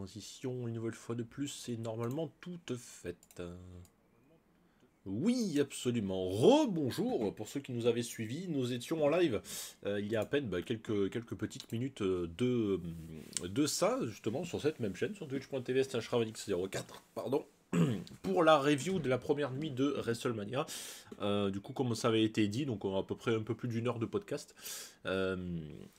transition, une nouvelle fois de plus, c'est normalement toute faite. Oui, absolument. Rebonjour pour ceux qui nous avaient suivis. Nous étions en live il y a à peine quelques petites minutes de ça, justement, sur cette même chaîne, sur twitch.tv/Shravanix04, pardon, pour la review de la première nuit de WrestleMania. Du coup, comme ça avait été dit, donc on a à peu près un peu plus d'une heure de podcast.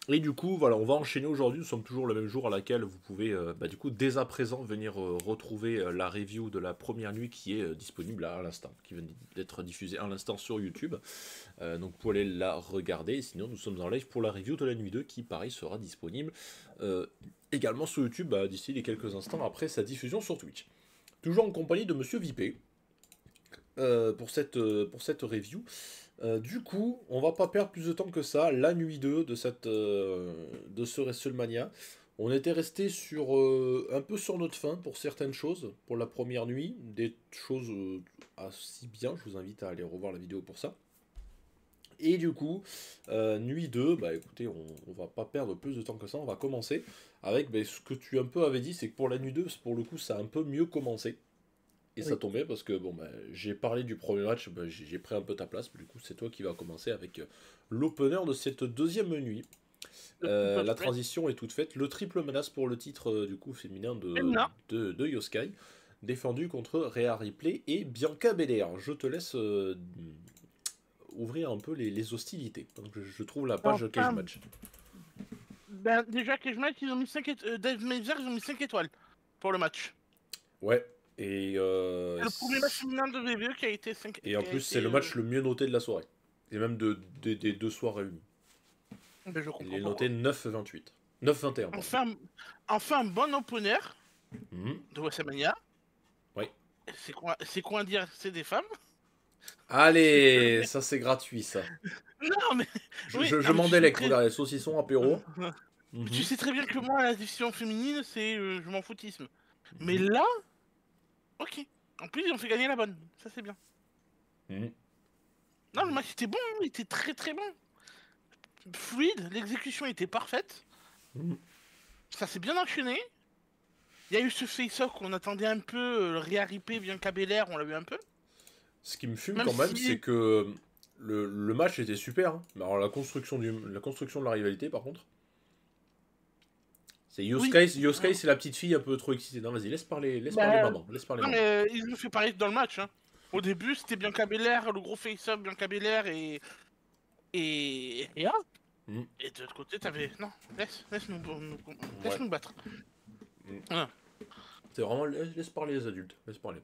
Et du coup, voilà, on va enchaîner aujourd'hui. Nous sommes toujours le même jour à laquelle vous pouvez, du coup, dès à présent, venir retrouver la review de la première nuit qui est disponible à l'instant, qui vient d'être diffusée à l'instant sur YouTube. Donc, vous pouvez aller la regarder. Sinon, nous sommes en live pour la review de la nuit 2 qui, pareil, sera disponible également sur YouTube d'ici les quelques instants après sa diffusion sur Twitch. Toujours en compagnie de Monsieur Vipé pour cette review. Du coup, on va pas perdre plus de temps que ça. La nuit 2 de ce WrestleMania. On était resté sur un peu sur notre faim pour certaines choses, pour la première nuit. Des choses assez bien, je vous invite à aller revoir la vidéo pour ça. Et du coup, nuit 2, bah écoutez, on va pas perdre plus de temps que ça. On va commencer avec ce que tu un peu avais dit, c'est que pour la nuit 2, pour le coup, ça a un peu mieux commencé. Et oui. Ça tombait parce que j'ai parlé du premier match, j'ai pris un peu ta place. Du coup, c'est toi qui vas commencer avec l'opener de cette deuxième nuit. La transition est toute faite. Le triple menace pour le titre du coup féminin de Yoskai, défendu contre Rhea Ripley et Bianca Belair. Je te laisse ouvrir un peu les hostilités. Donc, je trouve la page Cage Match. Déjà, Cage Match, ils ont mis 5 étoiles. Dave Meltzer, ils ont mis 5 étoiles pour le match. Ouais. Et le premier match féminin de WWE qui a été 5. Et en plus, c'est le match le mieux noté de la soirée. Et même des deux soirs réunis. Mais je comprends. Il est noté 9-28. 9-21. Enfin, un bon opener de WrestleMania. Oui. C'est quoi dire? C'est des femmes. Allez, ça c'est gratuit ça. Non mais. Je m'en délègue, regardez, saucisson, apéro. Tu sais très bien que moi, la division féminine, c'est je m'en foutisme. Mais là, ok. En plus, ils ont fait gagner la bonne. Ça, c'est bien. Non, le match était bon. Il était très très bon. Fluide. L'exécution était parfaite. Ça s'est bien enchaîné. Il y a eu ce face-off qu'on attendait un peu. Rhea Ripley, Bianca Belair, on l'a vu un peu. Ce qui me fume quand même, c'est que le match était super. Hein. Alors la construction de la rivalité, par contre. C'est Yoskai, c'est la petite fille un peu trop excitée. Non, vas-y, laisse parler maman. Laisse parler non, maman. mais ils nous fait parler dans le match. Hein. Au début, c'était Bianca Belair, le gros face-up, Bianca Belair et Rhea. Et de l'autre côté, t'avais... Non, laisse-nous battre. Voilà. C'est vraiment... Laisse parler les adultes. Laisse parler.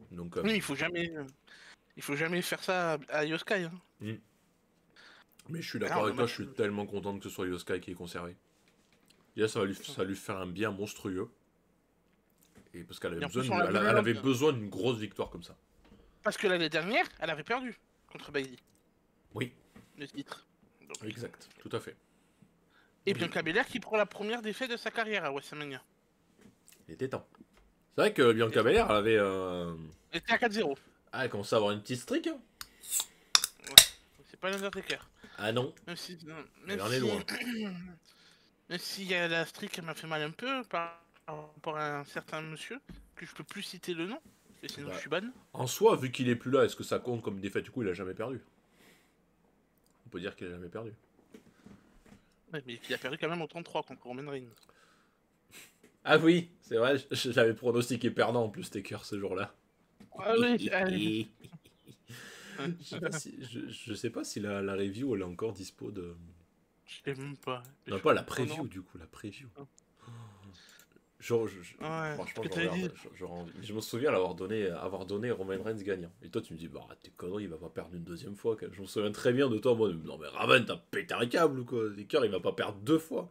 Donc, oui, il faut jamais faire ça à Yoskai. Hein. Mais je suis d'accord avec toi, je suis tellement content que ce soit Yoskai qui est conservé. Déjà, ça va lui faire un bien monstrueux. Et parce qu'elle avait besoin d'une grosse victoire comme ça. Parce que l'année dernière, elle avait perdu contre Bayley. Oui. Le titre. Donc... Exact, tout à fait. Et Bianca Belair qui prend la première défaite de sa carrière à WrestleMania. Il était temps. C'est vrai que Bianca Belair, elle avait... Elle était à 4-0. Ah, elle commençait à avoir une petite streak. Hein. Ouais. C'est pas l'Undertaker. Ah non. Même si... Elle en est loin. Même si la streak, elle m'a fait mal un peu par rapport à un certain monsieur, que je peux plus citer le nom, et sinon je suis ban. En soi, vu qu'il est plus là, est-ce que ça compte comme défaite? Du coup, il a jamais perdu. On peut dire qu'il a jamais perdu. Ouais, mais il a perdu quand même au 33 contre Roman Reigns. Ah oui, c'est vrai, je l'avais pronostiqué perdant en plus, Taker, ce jour-là. Ah oui, je sais pas si la review, elle est encore dispo de... Je sais même pas. Non, pas la preview, du coup, la preview. Franchement, je me souviens avoir donné Roman Reigns gagnant. Et toi, tu me dis, bah, t'es connerie, il va pas perdre une deuxième fois. Je me souviens très bien de toi, moi, non mais Raven, t'as pété un câble ou quoi? Taker, il va pas perdre deux fois.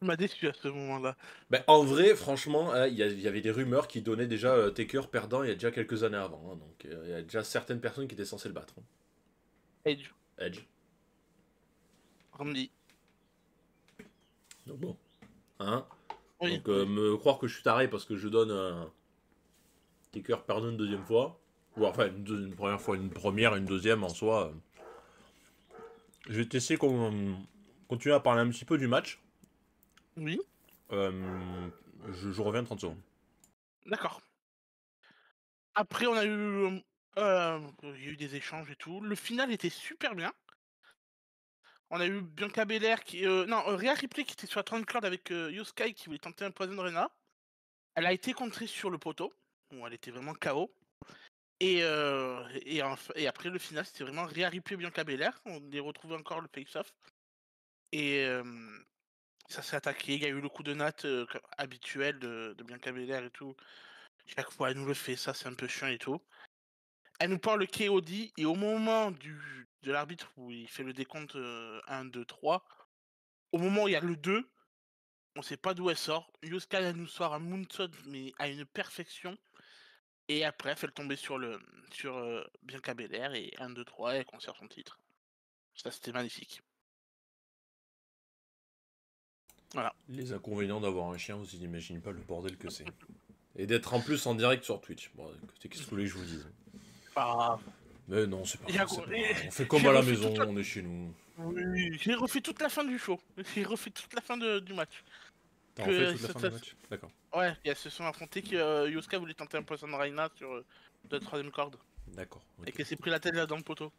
Il m'a déçu à ce moment-là. Ben, en vrai, franchement, il y avait des rumeurs qui donnaient déjà Taker perdant il y a déjà quelques années avant. Hein, donc il y a déjà certaines personnes qui étaient censées le battre. Hein. Edge. Randy. Donc bon. Hein oui. Donc me croire que je suis taré parce que je donne un Taker perdant une deuxième fois. Ou enfin une première fois, une première, une deuxième en soi. Je vais t'essayer qu'on continue à parler un petit peu du match. Oui. Je reviens 30 secondes. D'accord. Après, il y a eu des échanges et tout. Le final était super bien. On a eu Bianca Belair qui. Non, Rhea Ripley qui était sur la Trump avec Yoskai qui voulait tenter un Poison Rena. Elle a été contrée sur le poteau. Bon, elle était vraiment KO. Et après le final, c'était vraiment Rhea Ripley et Bianca Belair. On les retrouvait encore le face-off. Et ça s'est attaqué. Il y a eu le coup de natte habituel de Bianca Belair et tout. Chaque fois, elle nous le fait. Ça, c'est un peu chiant et tout. Elle nous parle le KOD. Et au moment de l'arbitre où il fait le décompte 1, 2, 3, au moment où il y a le 2, on sait pas d'où elle sort. Yuska, elle nous sort un moonsault, mais à une perfection. Et après, elle fait le tomber sur Bianca Belair et 1, 2, 3, elle conserve son titre. Ça, c'était magnifique. Voilà. Les inconvénients d'avoir un chien, vous n'imaginez pas le bordel que c'est. Et d'être en plus en direct sur Twitch. Bon, écoutez, qu'est-ce que vous voulez que je vous dise? Pas Mais non, c'est pas grave, c'est pas grave. On fait J'ai comme à la refait maison, toute la... on est chez nous. Oui, j'ai refait toute la fin du show. J'ai refait toute la fin du match. T'as refait toute la fin du match? D'accord. Ouais, ils se sont affrontés que Yoska voulait tenter un Poison Reina sur la troisième corde. D'accord. Et Ok. qu'elle s'est pris la tête là dans le poteau.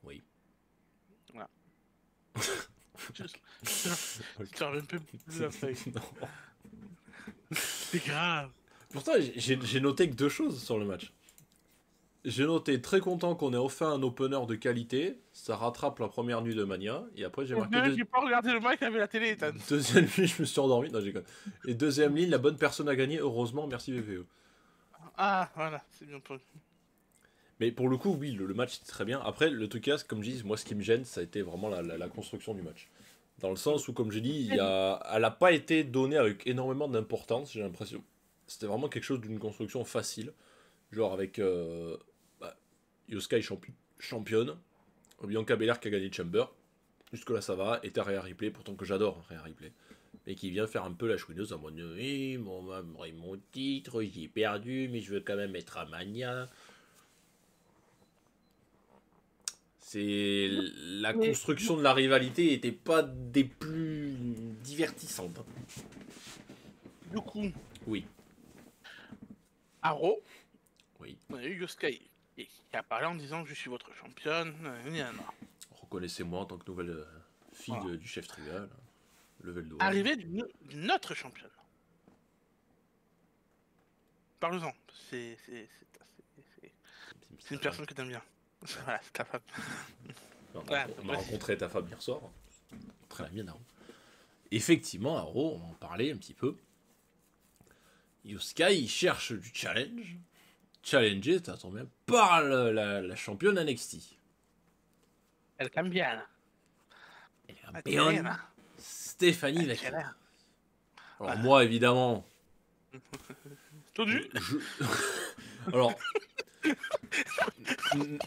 Oui. Voilà. Ok. Tu reviens plus la feuille. Non. C'est grave. Pourtant, j'ai noté que deux choses sur le match. J'ai noté très content qu'on ait offert un opener de qualité. Ça rattrape la première nuit de Mania. Et après, j'ai marqué J'ai pas regardé le match avec la télé, Ethan. deuxième ligne, je me suis endormi. Non, j'ai con. Et deuxième ligne, la bonne personne a gagné. Heureusement, merci VVE. Ah, voilà, c'est bien pour lui. Mais pour le coup, oui, le match était très bien. Après, le truc, comme je dis, moi, ce qui me gêne, ça a été vraiment la construction du match. Dans le sens où, comme j'ai dit, elle n'a pas été donnée avec énormément d'importance, j'ai l'impression. C'était vraiment quelque chose d'une construction facile. Genre avec Yoskai championne, Bianca Belair qui a gagné Chamber. Jusque-là, ça va. Et t'as Rhea Ripley, pourtant que j'adore Rhea Ripley. Mais qui vient faire un peu la chouineuse en mode oui, mon titre, j'ai perdu, mais je veux quand même être à Mania. C'est la construction de la rivalité était pas des plus divertissantes. Du coup, Oui. à Raw, Oui. on a eu Yoskai qui a parlé en disant je suis votre championne. Reconnaissez-moi en tant que nouvelle fille Voilà. du chef tribal. Levez le doigt. Arrivée d'une autre championne. Parle-en. C'est une personne que t'aimes bien. Voilà, c'est ta femme. On a rencontré ta femme hier soir. Très bien, Aro. Effectivement, Aro, on en parlait un petit peu. Yusuke, il cherche du challenge. Challenger, ça tombe bien, par la championne NXT. Elle t'aime bien. Championne Stéphanie Vaquer. Alors moi, évidemment... Tout nu Alors...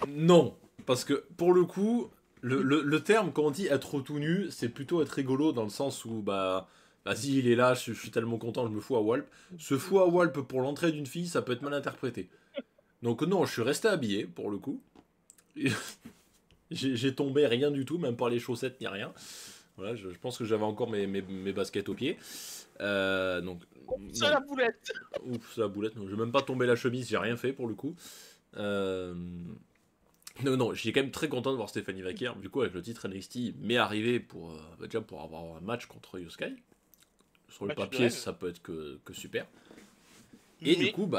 non. Parce que, pour le coup, le terme, quand on dit être tout nu, c'est plutôt être rigolo dans le sens où, vas-y, il est là, je suis tellement content, je me fous à Walp. Se fou à Walp pour l'entrée d'une fille, ça peut être mal interprété. Donc non, je suis resté habillé, pour le coup. J'ai tombé rien du tout, même pas les chaussettes ni rien. Voilà, je pense que j'avais encore mes baskets aux pieds. Donc, c'est la boulette. Ouf, c'est la boulette. Non, je vais même pas tomber la chemise, j'ai rien fait pour le coup. Non, j'étais quand même très content de voir Stéphanie Vaquer. Du coup, avec le titre NXT, m'est arrivé pour avoir un match contre Yoskai. Sur le papier, ça peut être que super. Et du coup,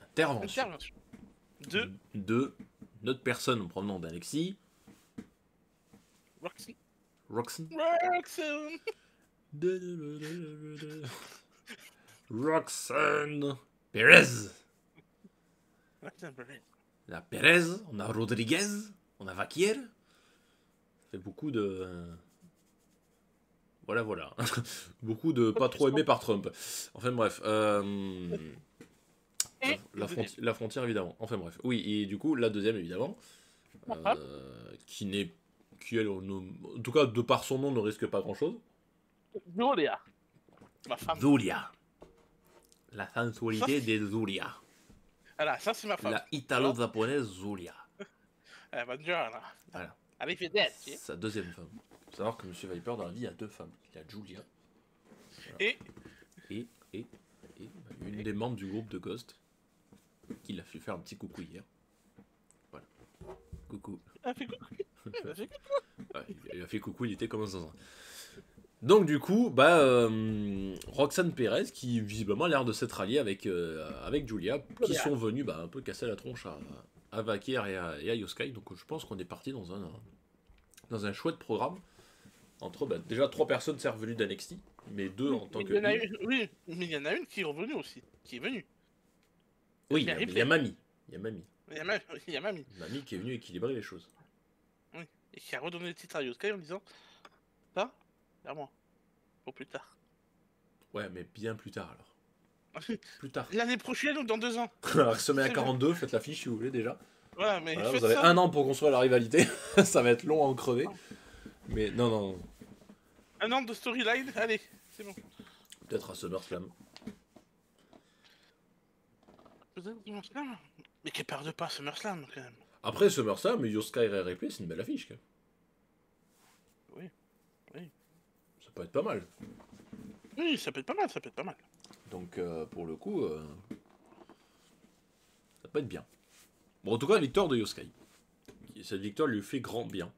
intervention de notre personne provenant d'NXT, Roxanne. Roxanne Perez. La Perez, on a Rodriguez, on a Vaquier. Ça fait beaucoup de... Voilà. Beaucoup de pas trop aimés par Trump. Enfin bref. La frontière, évidemment. Enfin bref. Oui, et du coup, la deuxième, évidemment. Qui, elle, en tout cas, de par son nom, ne risque pas grand-chose. Zulia. Ma femme. Zulia. La sensualité des Zulia. Voilà, ça c'est ma femme. La italo-japonaise Zulia. Buongiorno. Voilà. Arrivederci. Sa deuxième femme. Faut savoir que Monsieur Viper dans la vie a 2 femmes. Il a Julia. Et Une des membres du groupe de Ghost qui l'a fait faire un petit coucou hier. Voilà. Coucou. elle fait coucou. Elle fait coucou. Ouais, il a fait coucou, il était comme un zinzin. Donc du coup, Roxane Perez qui visiblement a l'air de s'être alliée avec Julia, qui sont venus un peu casser la tronche à Vakir et à Yoskai. Donc je pense qu'on est parti dans un chouette programme. Entre déjà 3 personnes sont revenues d'NXT, mais 2 en tant que... Oui, mais il y en a une qui est revenue aussi, qui est venue. Oui, il y a Mamie. Il y a Mamie. Il y a Mamie. Mamie qui est venue équilibrer les choses. Oui, et qui a redonné le titre à Yoskai en disant ça, vers moi, pour plus tard. Ouais, mais bien plus tard alors. Plus tard. L'année prochaine ou dans 2 ans. Alors, semaine à 42, faites l'affiche si vous voulez déjà. Voilà, mais Voilà, vous avez 1 an pour construire la rivalité. Ça va être long à en crever. Mais non. 1 an de storyline, allez, c'est bon. Peut-être à SummerSlam. Peut-être SummerSlam. Mais qu'elle perd pas SummerSlam quand même. Après SummerSlam, Yoskai et Replay, c'est une belle affiche quand même. Oui. Ça peut être pas mal. Oui, ça peut être pas mal. Donc pour le coup, ça peut être bien. Bon, en tout cas, victoire de Yoskai. Cette victoire lui fait grand bien.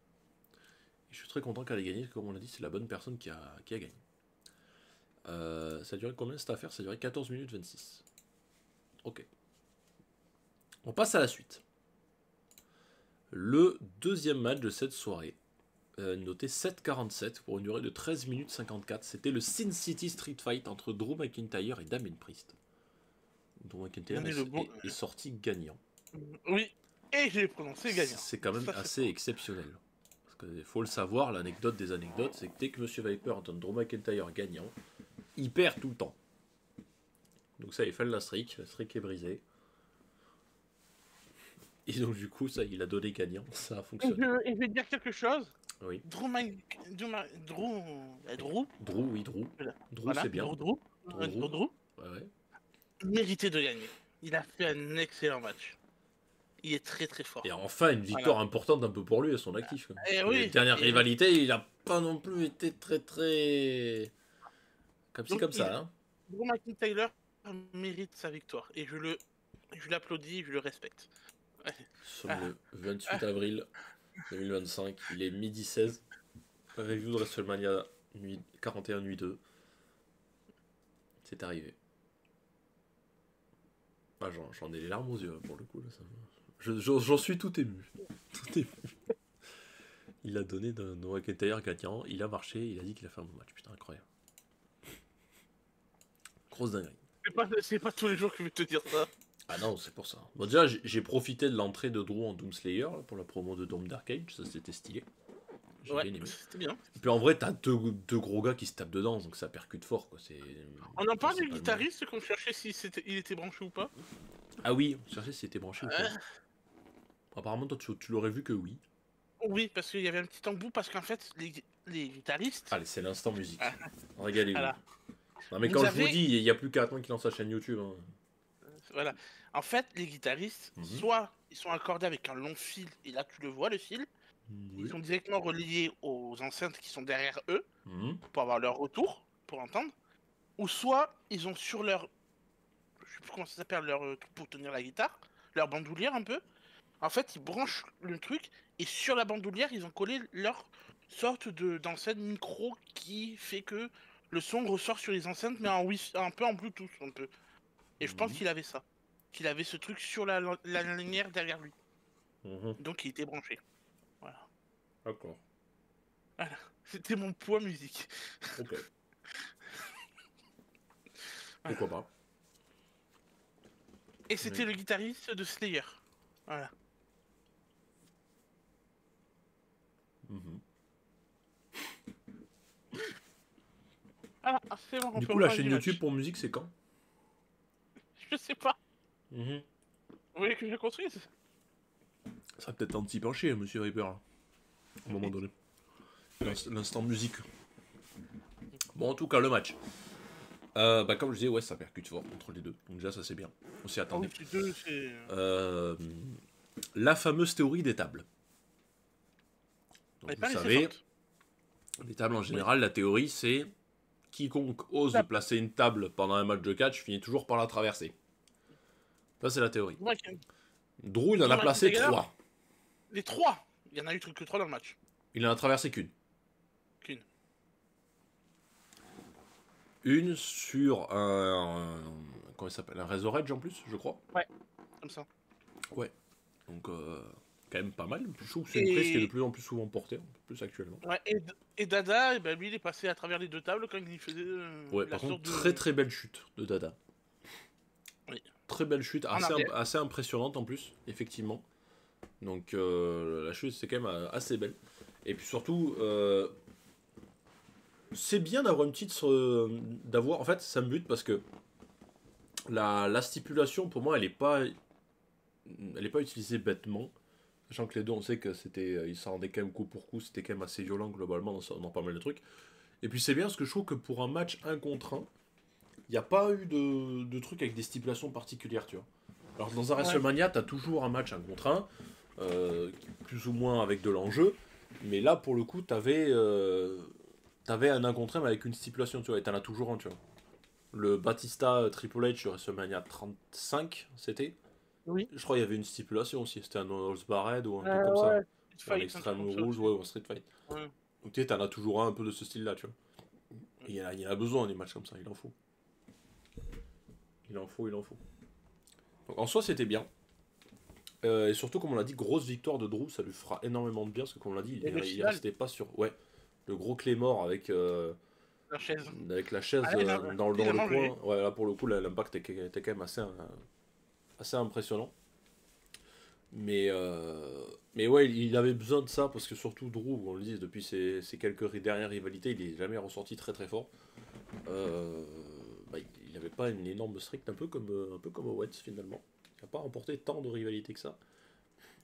Et je suis très content qu'elle ait gagné, comme on l'a dit, c'est la bonne personne qui a gagné. Ça a duré combien cette affaire? Ça a duré 14 minutes 26. Ok. On passe à la suite. Le deuxième match de cette soirée, noté 7,47 pour une durée de 13 minutes 54. C'était le Sin City Street Fight entre Drew McIntyre et Damien Priest. Drew McIntyre est sorti gagnant. Oui, et j'ai prononcé gagnant. C'est quand même assez exceptionnel. Parce qu'il faut le savoir, l'anecdote des anecdotes, c'est que dès que Monsieur Viper entend Drew McIntyre gagnant, il perd tout le temps. Donc ça, il fait la streak est brisée. Et donc du coup, ça, il a donné gagnant, ça a fonctionné. Et je vais dire quelque chose. Oui. Drew, c'est bien. Drew. Ouais. Mérité de gagner. Il a fait un excellent match. Il est très très fort. Et enfin, une victoire importante un peu pour lui à son actif. Oui, la dernière rivalité, il a pas non plus été très... Comme ci, comme ça. Hein. Drew McIntyre mérite sa victoire. Et je l'applaudis, je le respecte. Sur le 28 avril 2025, il est midi 16. Review de WrestleMania 41 nuit 2. C'est arrivé. J'en ai les larmes aux yeux pour le coup. J'en suis tout ému. Il a donné d'un McIntyre gagnant, il a marché, il a dit qu'il a fait un bon match. Putain, incroyable. Grosse dinguerie. C'est pas tous les jours que je vais te dire ça. Ah non, c'est pour ça. Bon, déjà, j'ai profité de l'entrée de Drew en Doomslayer là, pour la promo de Dome Dark Age, ça c'était stylé. J'ai bien aimé. C'était bien. Et puis en vrai, t'as deux gros gars qui se tapent dedans, donc ça percute fort. Quoi. On en parle du guitariste qu'on cherchait s'il était branché ou pas. Ah oui, on cherchait s'il était branché ou pas. Apparemment, toi, tu l'aurais vu que oui. Oui, parce qu'il y avait un petit embout, parce qu'en fait, les guitaristes... Allez, c'est l'instant musique. Régalez-vous. Voilà. Non mais quand je vous dis, il n'y a plus qu'à attendre qu'il lance sa chaîne YouTube. Hein. Voilà. En fait, les guitaristes, soit ils sont accordés avec un long fil, et là tu le vois, le fil. Ils sont directement reliés aux enceintes qui sont derrière eux, pour avoir leur retour, pour entendre. Ou soit, ils ont sur leur... Je sais plus comment ça s'appelle, leur truc pour tenir la guitare, leur bandoulière un peu. En fait, ils branchent le truc, et sur la bandoulière, ils ont collé leur sorte d'enceinte micro qui fait que le son ressort sur les enceintes, mais un peu en Bluetooth, un peu. Et je pense qu'il avait ça. Qu'il avait ce truc sur la lumière derrière lui. Donc il était branché. Voilà. D'accord. Voilà. C'était mon poids musique. Ok. Pourquoi pas. Et c'était le guitariste de Slayer. Voilà. Ah, c'est bon, du coup, la chaîne YouTube pour musique, c'est quand? Je sais pas. Vous voulez que je la construise? Ça serait peut-être un petit penché, Monsieur Reaper, là, à un moment donné. L'instant musique. Bon, en tout cas, le match. Bah, comme je disais, ouais, ça percute fort entre les deux. Donc déjà, ça c'est bien. On s'y Ah oui, attendait. les deux, c'est... La fameuse théorie des tables. Donc Elle est vous pas laissée savez, forte. les tables en Oui. général, la théorie c'est quiconque ose Table. placer une table pendant un match de catch finit toujours par la traverser. Ça c'est la théorie. Drew il en a Drew placé McIntyre, 3. les trois. Il y en a eu que trois dans le match. Il en a traversé qu'une. Qu'une. Une sur comment il s'appelle, un Razor Edge en plus, je crois. Ouais, comme ça. Ouais. Donc quand même pas mal. Je trouve que c'est une prise qui est de Et, plus en plus souvent portée, plus actuellement. ouais, et Dada, et ben lui, il est passé à travers les deux tables quand il faisait Ouais, la par contre, sorte très de... très belle chute de Dada. Oui. Très belle chute, En arrière. assez impressionnante en plus, effectivement. Donc la chute c'est quand même assez belle. Et puis surtout, c'est bien d'avoir une petite... d'avoir, en fait, ça me bute parce que la stipulation, pour moi, elle est pas utilisée bêtement. Sachant que les deux, on sait que c'était, ils s'en rendaient quand même coup pour coup, c'était quand même assez violent globalement dans pas mal de trucs. Et puis c'est bien parce que je trouve que pour un match 1 contre 1, il n'y a pas eu de trucs avec des stipulations particulières, tu vois. Alors dans un Ouais. WrestleMania, t'as toujours un match 1 contre 1, plus ou moins avec de l'enjeu, mais là pour le coup, t'avais un 1 contre 1 mais avec une stipulation, tu vois, et t'en as toujours un, tu vois. Le Batista Triple H sur WrestleMania 35, c'était. Oui. Je crois qu'il y avait une stipulation aussi, c'était un No Holds Barred ou un truc comme ça. Ouais. Ou un Fight, un truc Extreme comme ça Rules, aussi. ouais, ou un Street Fight. Ouais. Donc tu sais, t'en as toujours un peu de ce style-là, tu vois. Et il y en a besoin des matchs comme ça, il en faut. Il en faut, il en faut. Donc, en soi, c'était bien. Et surtout, comme on l'a dit, grosse victoire de Drew, ça lui fera énormément de bien, parce que comme on l'a dit, Et le il final, restait pas sur... Ouais, le gros Claymore la chaise. avec la chaise Ah, dans il a le mangé. coin. Ouais, là, pour le coup, l'impact était quand même assez impressionnant. Mais, euh, mais ouais, il avait besoin de ça, parce que surtout Drew, on le dit, depuis ses quelques dernières rivalités, il est jamais ressorti très très fort. Euh, Bah, il n'avait pas une énorme streak, un peu comme Owens finalement. Il n'a pas remporté tant de rivalités que ça.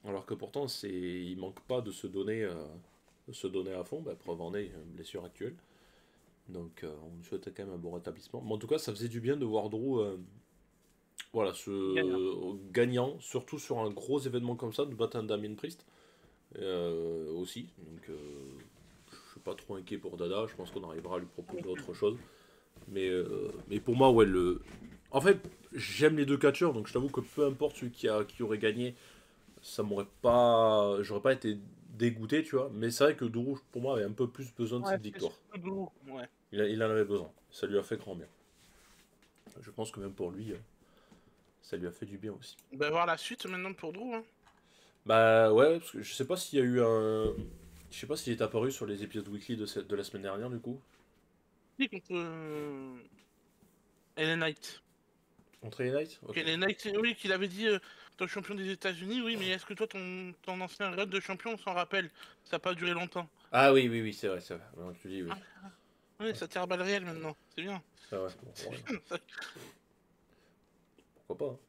Alors que pourtant, il manque pas de se donner à fond. Bah, preuve en est, une blessure actuelle. Donc on lui souhaitait quand même un bon rétablissement. Mais en tout cas, ça faisait du bien de voir Drew voilà, Gagnant. gagnant, surtout sur un gros événement comme ça, de battre un Damien Priest aussi. Donc je suis pas trop inquiet pour Dada, je pense qu'on arrivera à lui proposer autre chose. Mais pour moi, ouais, en fait, j'aime les deux catcheurs, donc je t'avoue que peu importe celui qui aurait gagné, ça m'aurait pas. J'aurais pas été dégoûté, tu vois. Mais c'est vrai que Drew, pour moi, avait un peu plus besoin de Ouais, cette c'est victoire. surtout Drew. Ouais. Il en avait besoin. Ça lui a fait grand bien. Je pense que même pour lui, ça lui a fait du bien aussi. On va voir la suite maintenant pour Drew. Hein. Bah ouais, parce que je sais pas s'il y a eu un. Je sais pas s'il est apparu sur les épisodes weekly de la semaine dernière, du coup. Oui, contre Ellen Knight. Contre les Knights. Ok. Ellen Knight, oui, qu'il avait dit ton champion des États-Unis, oui, mais est-ce que toi, ton ancien run de champion, on s'en rappelle? Ça n'a pas duré longtemps. Ah oui, oui, oui, c'est vrai, c'est vrai. Maintenant que tu dis, oui. Ah, oui, ça tire à balles réelles maintenant. C'est bien. C'est vrai. Bon, C'est ouais, bien. Ça. pourquoi pas, hein.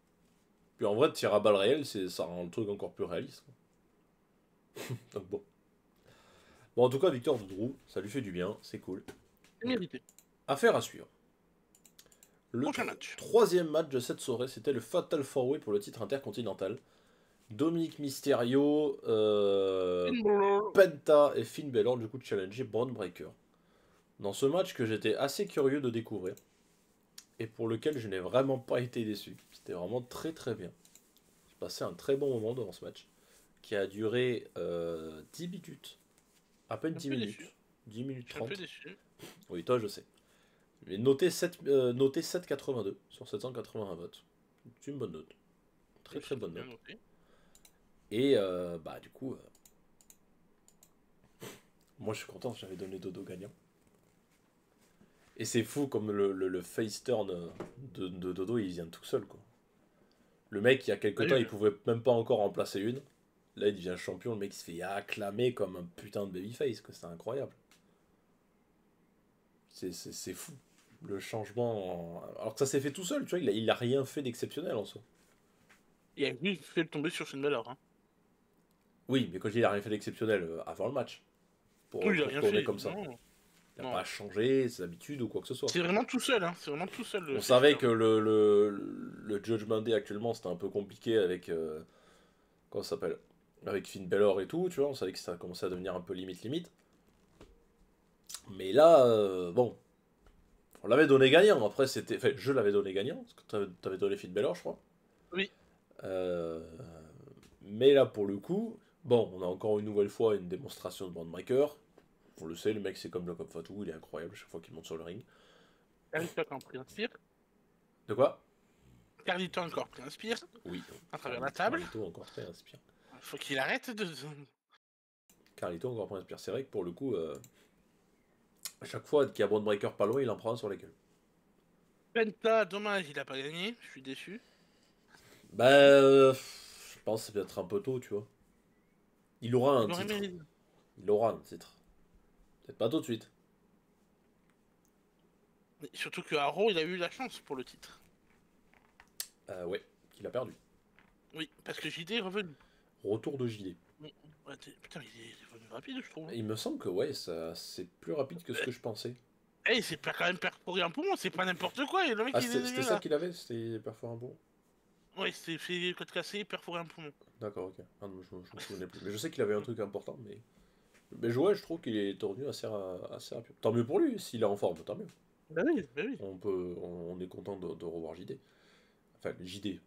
Puis en vrai, tir à balles réelles, ça rend le truc encore plus réaliste. Donc bon. Bon, en tout cas, victoire de Drew, ça lui fait du bien, c'est cool. C'est mérité. Affaire à suivre. Le Prochain match. troisième match de cette soirée, c'était le Fatal 4-Way pour le titre intercontinental. Dominic Mysterio, Finn Balor. Penta et Finn Balor, du coup, challenger Braun Breaker. Dans ce match que j'étais assez curieux de découvrir, et pour lequel je n'ai vraiment pas été déçu. C'était vraiment très très bien. J'ai passé un très bon moment devant ce match, qui a duré 10 minutes. À peine Un 10 peu minutes. déçu. 10 minutes Je suis un peu 30. déçu. Oui, toi, je sais. Mais notez 7,82 sur 781 votes. C'est une bonne note. Très Oui, très c'est bonne bien note. noté. Et bah du coup, moi je suis content, j'avais donné Dodo gagnant. Et c'est fou comme le face turn de Dodo, il vient tout seul quoi. Le mec, il y a quelques temps, Oui, il pouvait même pas encore en placer une. Là, il devient champion, le mec il se fait acclamer comme un putain de babyface, que c'est incroyable. C'est fou. Le changement. Alors que ça s'est fait tout seul, tu vois, il a rien fait d'exceptionnel en soi. il a lui fait le tomber sur Finn Balor. Hein. Oui, mais quand je dis il a rien fait d'exceptionnel avant le match, Oui, il a pour rien tourner fait. comme ça. Non. Il n'a pas changé ses habitudes ou quoi que ce soit. C'est vraiment tout seul, hein. C'est vraiment tout seul. On savait que le Judgment Day actuellement c'était un peu compliqué avec. Comment ça s'appelle? Avec Finn Balor et tout, tu vois. On savait que ça commençait à devenir un peu limite. Mais là, bon. On l'avait donné gagnant. Après, c'était. Enfin, je l'avais donné gagnant. Parce que t'avais donné Finn Balor, je crois. Oui. Mais là, pour le coup, bon, on a encore une nouvelle fois une démonstration de Braun Breaker. On le sait, le mec c'est comme le Jacob Fatou, il est incroyable chaque fois qu'il monte sur le ring. Carlito a encore pris un spire. De quoi? Carlito a encore pris un spire. Oui. À travers la table. Carlito a encore pris un spire. Faut qu'il arrête de... Carlito a encore pris un spire. C'est vrai que pour le coup, à chaque fois qu'il y a Braun Breaker pas loin, il en prend un sur la gueule. Penta, dommage, il a pas gagné. Je suis déçu. Bah, je pense que c'est peut-être un peu tôt, tu vois. Il aura un titre. Il aura un titre. Peut-être pas tout de suite. Mais surtout que Haro, il a eu la chance pour le titre. Ouais, qu'il a perdu. Oui, parce que JD est revenu. Retour de JD. Ouais, putain, il est revenu rapide, je trouve. Il me semble que ouais, c'est plus rapide que ce que je pensais. Eh, c'est pas quand même perforé un poumon, c'est pas n'importe quoi. Et le mec, c'était ça qu'il avait? C'était perforé un poumon? Ouais, c'était fait côte cassée, perforé un poumon. D'accord, ok. Ah non, je me souvenais plus. Mais je sais qu'il avait un truc important, mais... Mais ouais, je trouve qu'il est revenu assez rapide. Tant mieux pour lui, s'il est en forme, tant mieux. Bah oui, bah oui. On est content de revoir JD. Enfin, JD.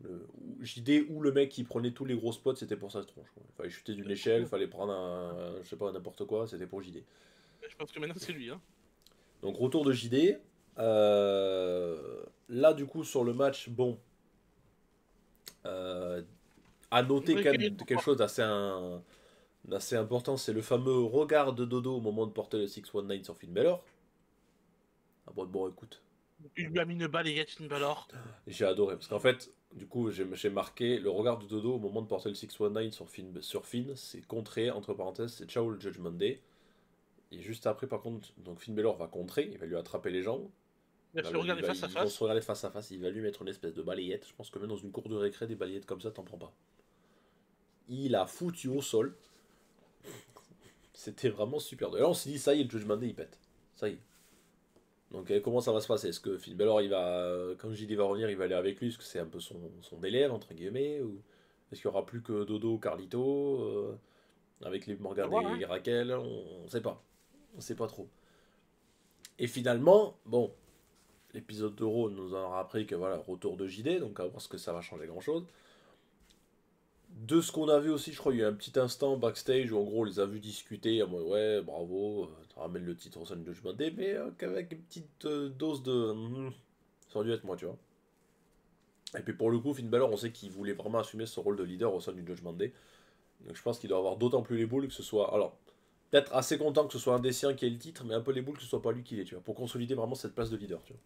JD ou le mec qui prenait tous les gros spots, c'était pour sa tronche. Il fallait chuter d'une échelle, il fallait prendre je sais pas, n'importe quoi, c'était pour JD. Je pense que maintenant c'est lui, hein. Donc retour de JD. Là, du coup, sur le match, bon... à noter quand même quelque chose d'assez important, c'est le fameux regard de Dodo au moment de porter le 619 sur Finn Balor. Ah bon, écoute. Il lui a mis une balle et Finn Balor. J'ai adoré, parce qu'en fait, du coup, j'ai marqué le regard de Dodo au moment de porter le 619 sur Finn, c'est contré, entre parenthèses, c'est ciao le Judgment Day. Et juste après, par contre, donc Finn Balor va contrer, il va lui attraper les jambes. Il va se regarder face à face. Ils vont se regarder face à face, il va lui mettre une espèce de balayette. Je pense que même dans une cour de récré, des balayettes comme ça, t'en prends pas. Il a foutu au sol. C'était vraiment super. Et là, on s'est dit, ça y est, le Judgment Day, il pète. Ça y est. Donc, comment ça va se passer? Est-ce que Finn Balor, quand JD va revenir, il va aller avec lui? Est-ce que c'est un peu son élève, entre guillemets? Ou est-ce qu'il n'y aura plus que Dodo, Carlito, avec les Morgan et Raquel? On ne sait pas. On sait pas trop. Et finalement, bon, l'épisode de Raw nous en aura appris que voilà, retour de JD, donc à voir ce que ça va changer grand-chose. De ce qu'on a vu aussi, je crois, il y a un petit instant backstage où en gros on les a vus discuter, moi ouais, bravo, tu ramènes le titre au sein du Judgment Day, mais qu'avec une petite dose de... ça aurait dû être moi, tu vois. Et puis pour le coup, Finn Balor, on sait qu'il voulait vraiment assumer ce rôle de leader au sein du Judgment Day. Donc je pense qu'il doit avoir d'autant plus les boules que ce soit... Alors, peut-être assez content que ce soit un des siens qui ait le titre, mais un peu les boules que ce soit pas lui qui l'ait, tu vois, pour consolider vraiment cette place de leader, tu vois.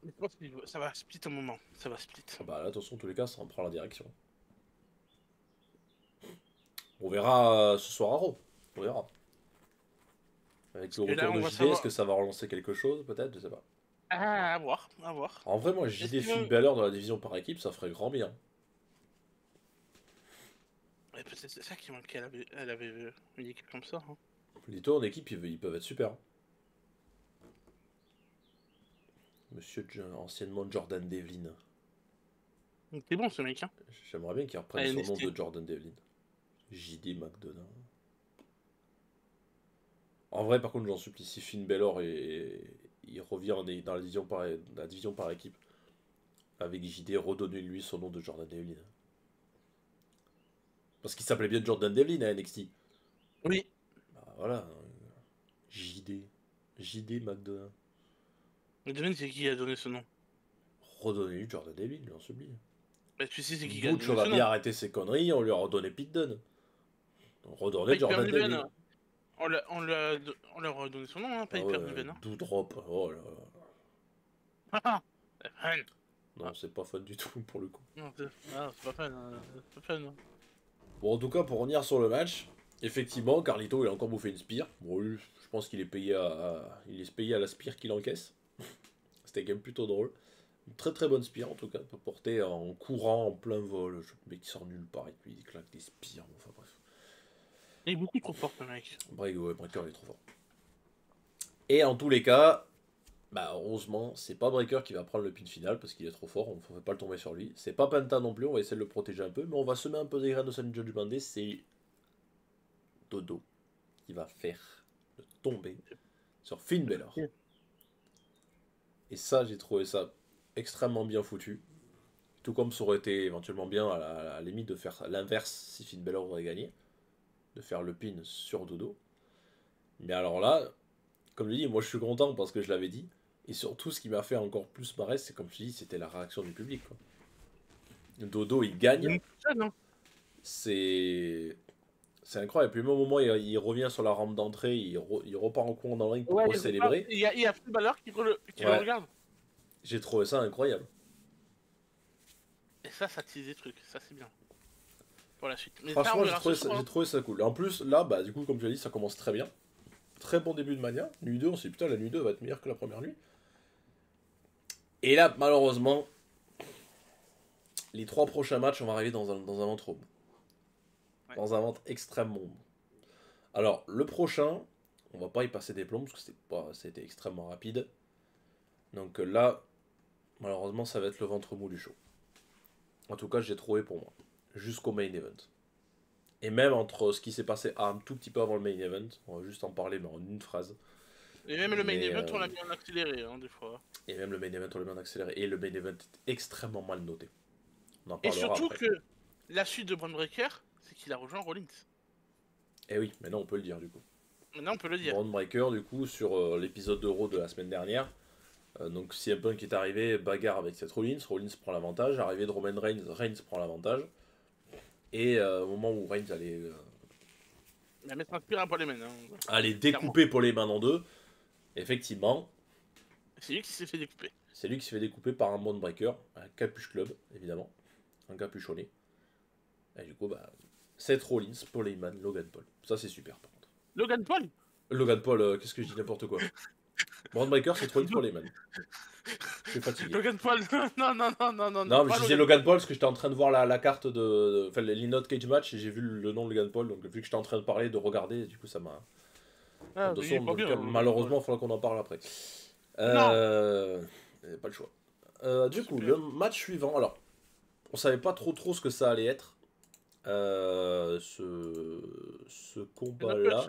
Je pense que ça va split un moment, ça va split. Ah bah là, attention, en tous les cas, ça en prend la direction. On verra ce soir à Raw. On verra. Avec le retour de JD, est-ce que ça va relancer quelque chose? Peut-être, je sais pas. Ah, à voir, à voir. En vrai, moi, JD Finn Balor dans la division par équipe, ça ferait grand bien. Ouais, peut-être c'est ça qui manquait, elle avait une équipe comme ça. Hein. Les deux en équipe, ils peuvent être super. Monsieur anciennement Jordan Devlin. C'est bon ce mec, hein. J'aimerais bien qu'il reprenne son nom de Jordan Devlin. JD McDonough. En vrai, par contre, j'en supplie, si Finn Balor il revient dans la division par équipe, avec JD, redonnez-lui son nom de Jordan Devlin. Parce qu'il s'appelait bien Jordan Devlin à NXT. Oui. Bah voilà. JD McDonough. Mais Devlin, c'est qui a donné ce nom? Redonnez-lui Jordan Devlin, j'en supplie. Bah tu sais c'est qui a donné ce nom. Butch va bien arrêter ses conneries, on lui a redonné Pete Dunne. Redonnez Jordan Devlin. On leur a donné son nom, hein, pas Hyper Niven. Hein. Doudrop, oh là là. Ah, fun. Non, c'est pas fun du tout pour le coup. Non, c'est pas fun. C'est pas fun. Hein. Bon, en tout cas, pour revenir sur le match, effectivement, Carlito il a encore bouffé une spire. Bon, lui, je pense qu'il est payé à la spire qu'il encaisse. C'était quand même plutôt drôle. Une très très bonne spire en tout cas, peut porter en courant, en plein vol. Le mec qui sort nulle part et puis il claque des spires. Enfin bref. Il est beaucoup trop fort, ce mec. Breaker, il est trop fort. Et en tous les cas, bah heureusement, c'est pas Breaker qui va prendre le pin final parce qu'il est trop fort, on ne fait pas le tomber sur lui. C'est pas Penta non plus, on va essayer de le protéger un peu, mais on va semer un peu des graines au sein du Judgment Day, c'est Dodo qui va faire le tomber sur Finn Balor. Et ça, j'ai trouvé ça extrêmement bien foutu. Tout comme ça aurait été éventuellement bien à la limite de faire l'inverse si Finn Balor aurait gagné. De faire le pin sur Dodo. Mais alors là, comme je dis, moi je suis content parce que je l'avais dit. Et surtout, ce qui m'a fait encore plus marrer, c'est comme je dis, c'était la réaction du public. Quoi. Dodo, il gagne. C'est incroyable. Et puis, au moment où il revient sur la rampe d'entrée, il repart en courant dans le ring pour célébrer. Il y a Finn Balor qui le regarde. J'ai trouvé ça incroyable. Et ça tease des trucs. Ça, c'est bien. Pour la suite. Mais franchement, j'ai trouvé ça cool. Et en plus, là, bah, du coup, comme tu as dit, ça commence très bien. Très bon début de Mania. Nuit 2, on s'est dit, putain, la nuit 2 va être meilleure que la première nuit. Et là, malheureusement, les 3 prochains matchs, on va arriver dans un ventre bon. Ouais. Dans un ventre extrêmement bon. Alors, le prochain, on va pas y passer des plombs, parce que c'était extrêmement rapide. Donc là, malheureusement, ça va être le ventre mou du show. En tout cas, j'ai trouvé pour moi. Jusqu'au main event. Et même entre ce qui s'est passé un tout petit peu avant le main event, on va juste en parler, mais en une phrase. Et même le main event, on l'a mis en accéléré, hein, des fois. Et même le main event, on l'a mis en accéléré. Et le main event est extrêmement mal noté. On en parlera. Et surtout après. Que la suite de Braun Breaker, c'est qu'il a rejoint Rollins. Eh oui, maintenant on peut le dire du coup. Maintenant on peut le dire. Braun Breaker, du coup, sur l'épisode de Raw de la semaine dernière. Donc CM Punk est arrivé, bagarre avec Seth Rollins. Rollins prend l'avantage. Arrivée de Roman Reigns, Reigns prend l'avantage. Et au moment où Reigns allait. La mettre un pire pour les mains. Hein. Allait découper pour les mains en deux. Effectivement. C'est lui qui s'est fait découper. C'est lui qui se fait découper par un Braun Breaker, un capuche club, évidemment. Un capuchonné. Et du coup, bah. Seth Rollins, Paul Heyman, Logan Paul. Ça, c'est super, par contre. Logan Paul Logan Paul, qu'est-ce que je dis n'importe quoi. Braun Breaker, Seth Rollins, Paul Heyman. Je suis fatigué. Logan Paul, non. Non, mais je disais Logan Paul parce que j'étais en train de voir la carte de. Enfin, les notes Cage Match et j'ai vu le nom de Logan Paul. Donc, vu que j'étais en train de parler, de regarder, du coup, ça m'a. Ah, malheureusement, il faudra qu'on en parle après. Pas le choix. Du coup, le match suivant. Alors, on savait pas trop ce que ça allait être. Ce combat-là.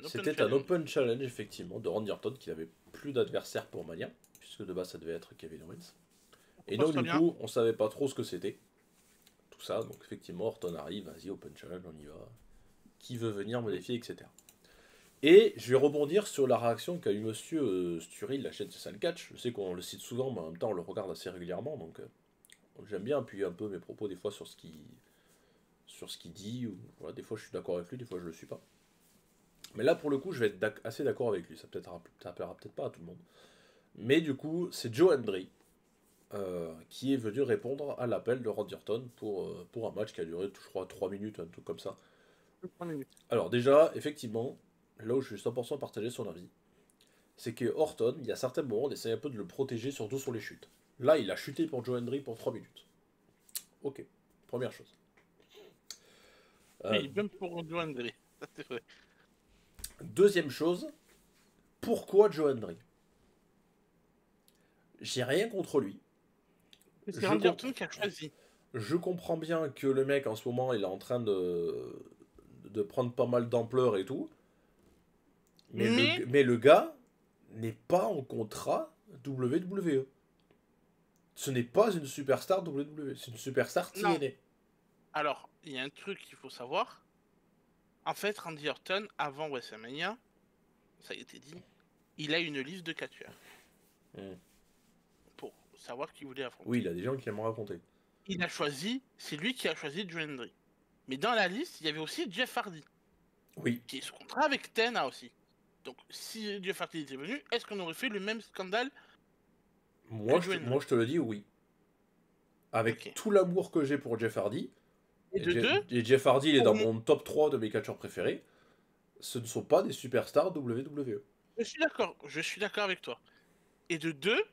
C'était un Open Challenge, effectivement, de Randy Orton qui n'avait plus d'adversaire pour Mania, puisque de base ça devait être Kevin Owens. Et donc, du coup, on savait pas trop ce que c'était. Tout ça, donc effectivement, Orton arrive, vas-y, Open Challenge, on y va. Qui veut venir me défier, etc. Et je vais rebondir sur la réaction qu'a eu monsieur Sturil, la chaîne Social Catch. Je sais qu'on le cite souvent, mais en même temps, on le regarde assez régulièrement, donc j'aime bien appuyer un peu mes propos des fois sur ce qu'il dit. Ou, voilà, des fois, je suis d'accord avec lui, des fois, je le suis pas. Mais là, pour le coup, je vais être assez d'accord avec lui. Ça plaira peut-être pas à tout le monde. Mais du coup, c'est Joe Hendry qui est venu répondre à l'appel de Randy Orton pour un match qui a duré, je crois, 3 minutes, un truc comme ça. 3 minutes. Alors déjà, effectivement, là où je suis 100% partagé son avis, c'est que Orton, il y a certains moments, on essaie un peu de le protéger, surtout sur les chutes. Là, il a chuté pour Joe Hendry pour 3 minutes. Ok, première chose. Oui, même pour Joe Hendry, ça c'est vrai. Deuxième chose, pourquoi Joe Hendry ? J'ai rien contre lui. C'est Randy Orton qui a choisi. Je comprends bien que le mec en ce moment il est en train de prendre pas mal d'ampleur et tout. Mais le gars n'est pas en contrat WWE. Ce n'est pas une superstar WWE, c'est une superstar TNA. Alors, il y a un truc qu'il faut savoir. En fait, Randy Orton, avant WrestleMania, ça a été dit, il a une liste de catcheurs. Pour savoir qui voulait affronter. Oui, il y a des gens qui aiment raconter. C'est lui qui a choisi Joe Hendry. Mais dans la liste, il y avait aussi Jeff Hardy. Oui. Qui est sous contrat avec TNA aussi. Donc, si Jeff Hardy était venu, est-ce qu'on aurait fait le même scandale moi, je te le dis, oui. Avec tout l'amour que j'ai pour Jeff Hardy, et Jeff Hardy, il est dans mon top 3 de mes catcheurs préférés, ce ne sont pas des superstars WWE. Je suis d'accord avec toi. Et de 2,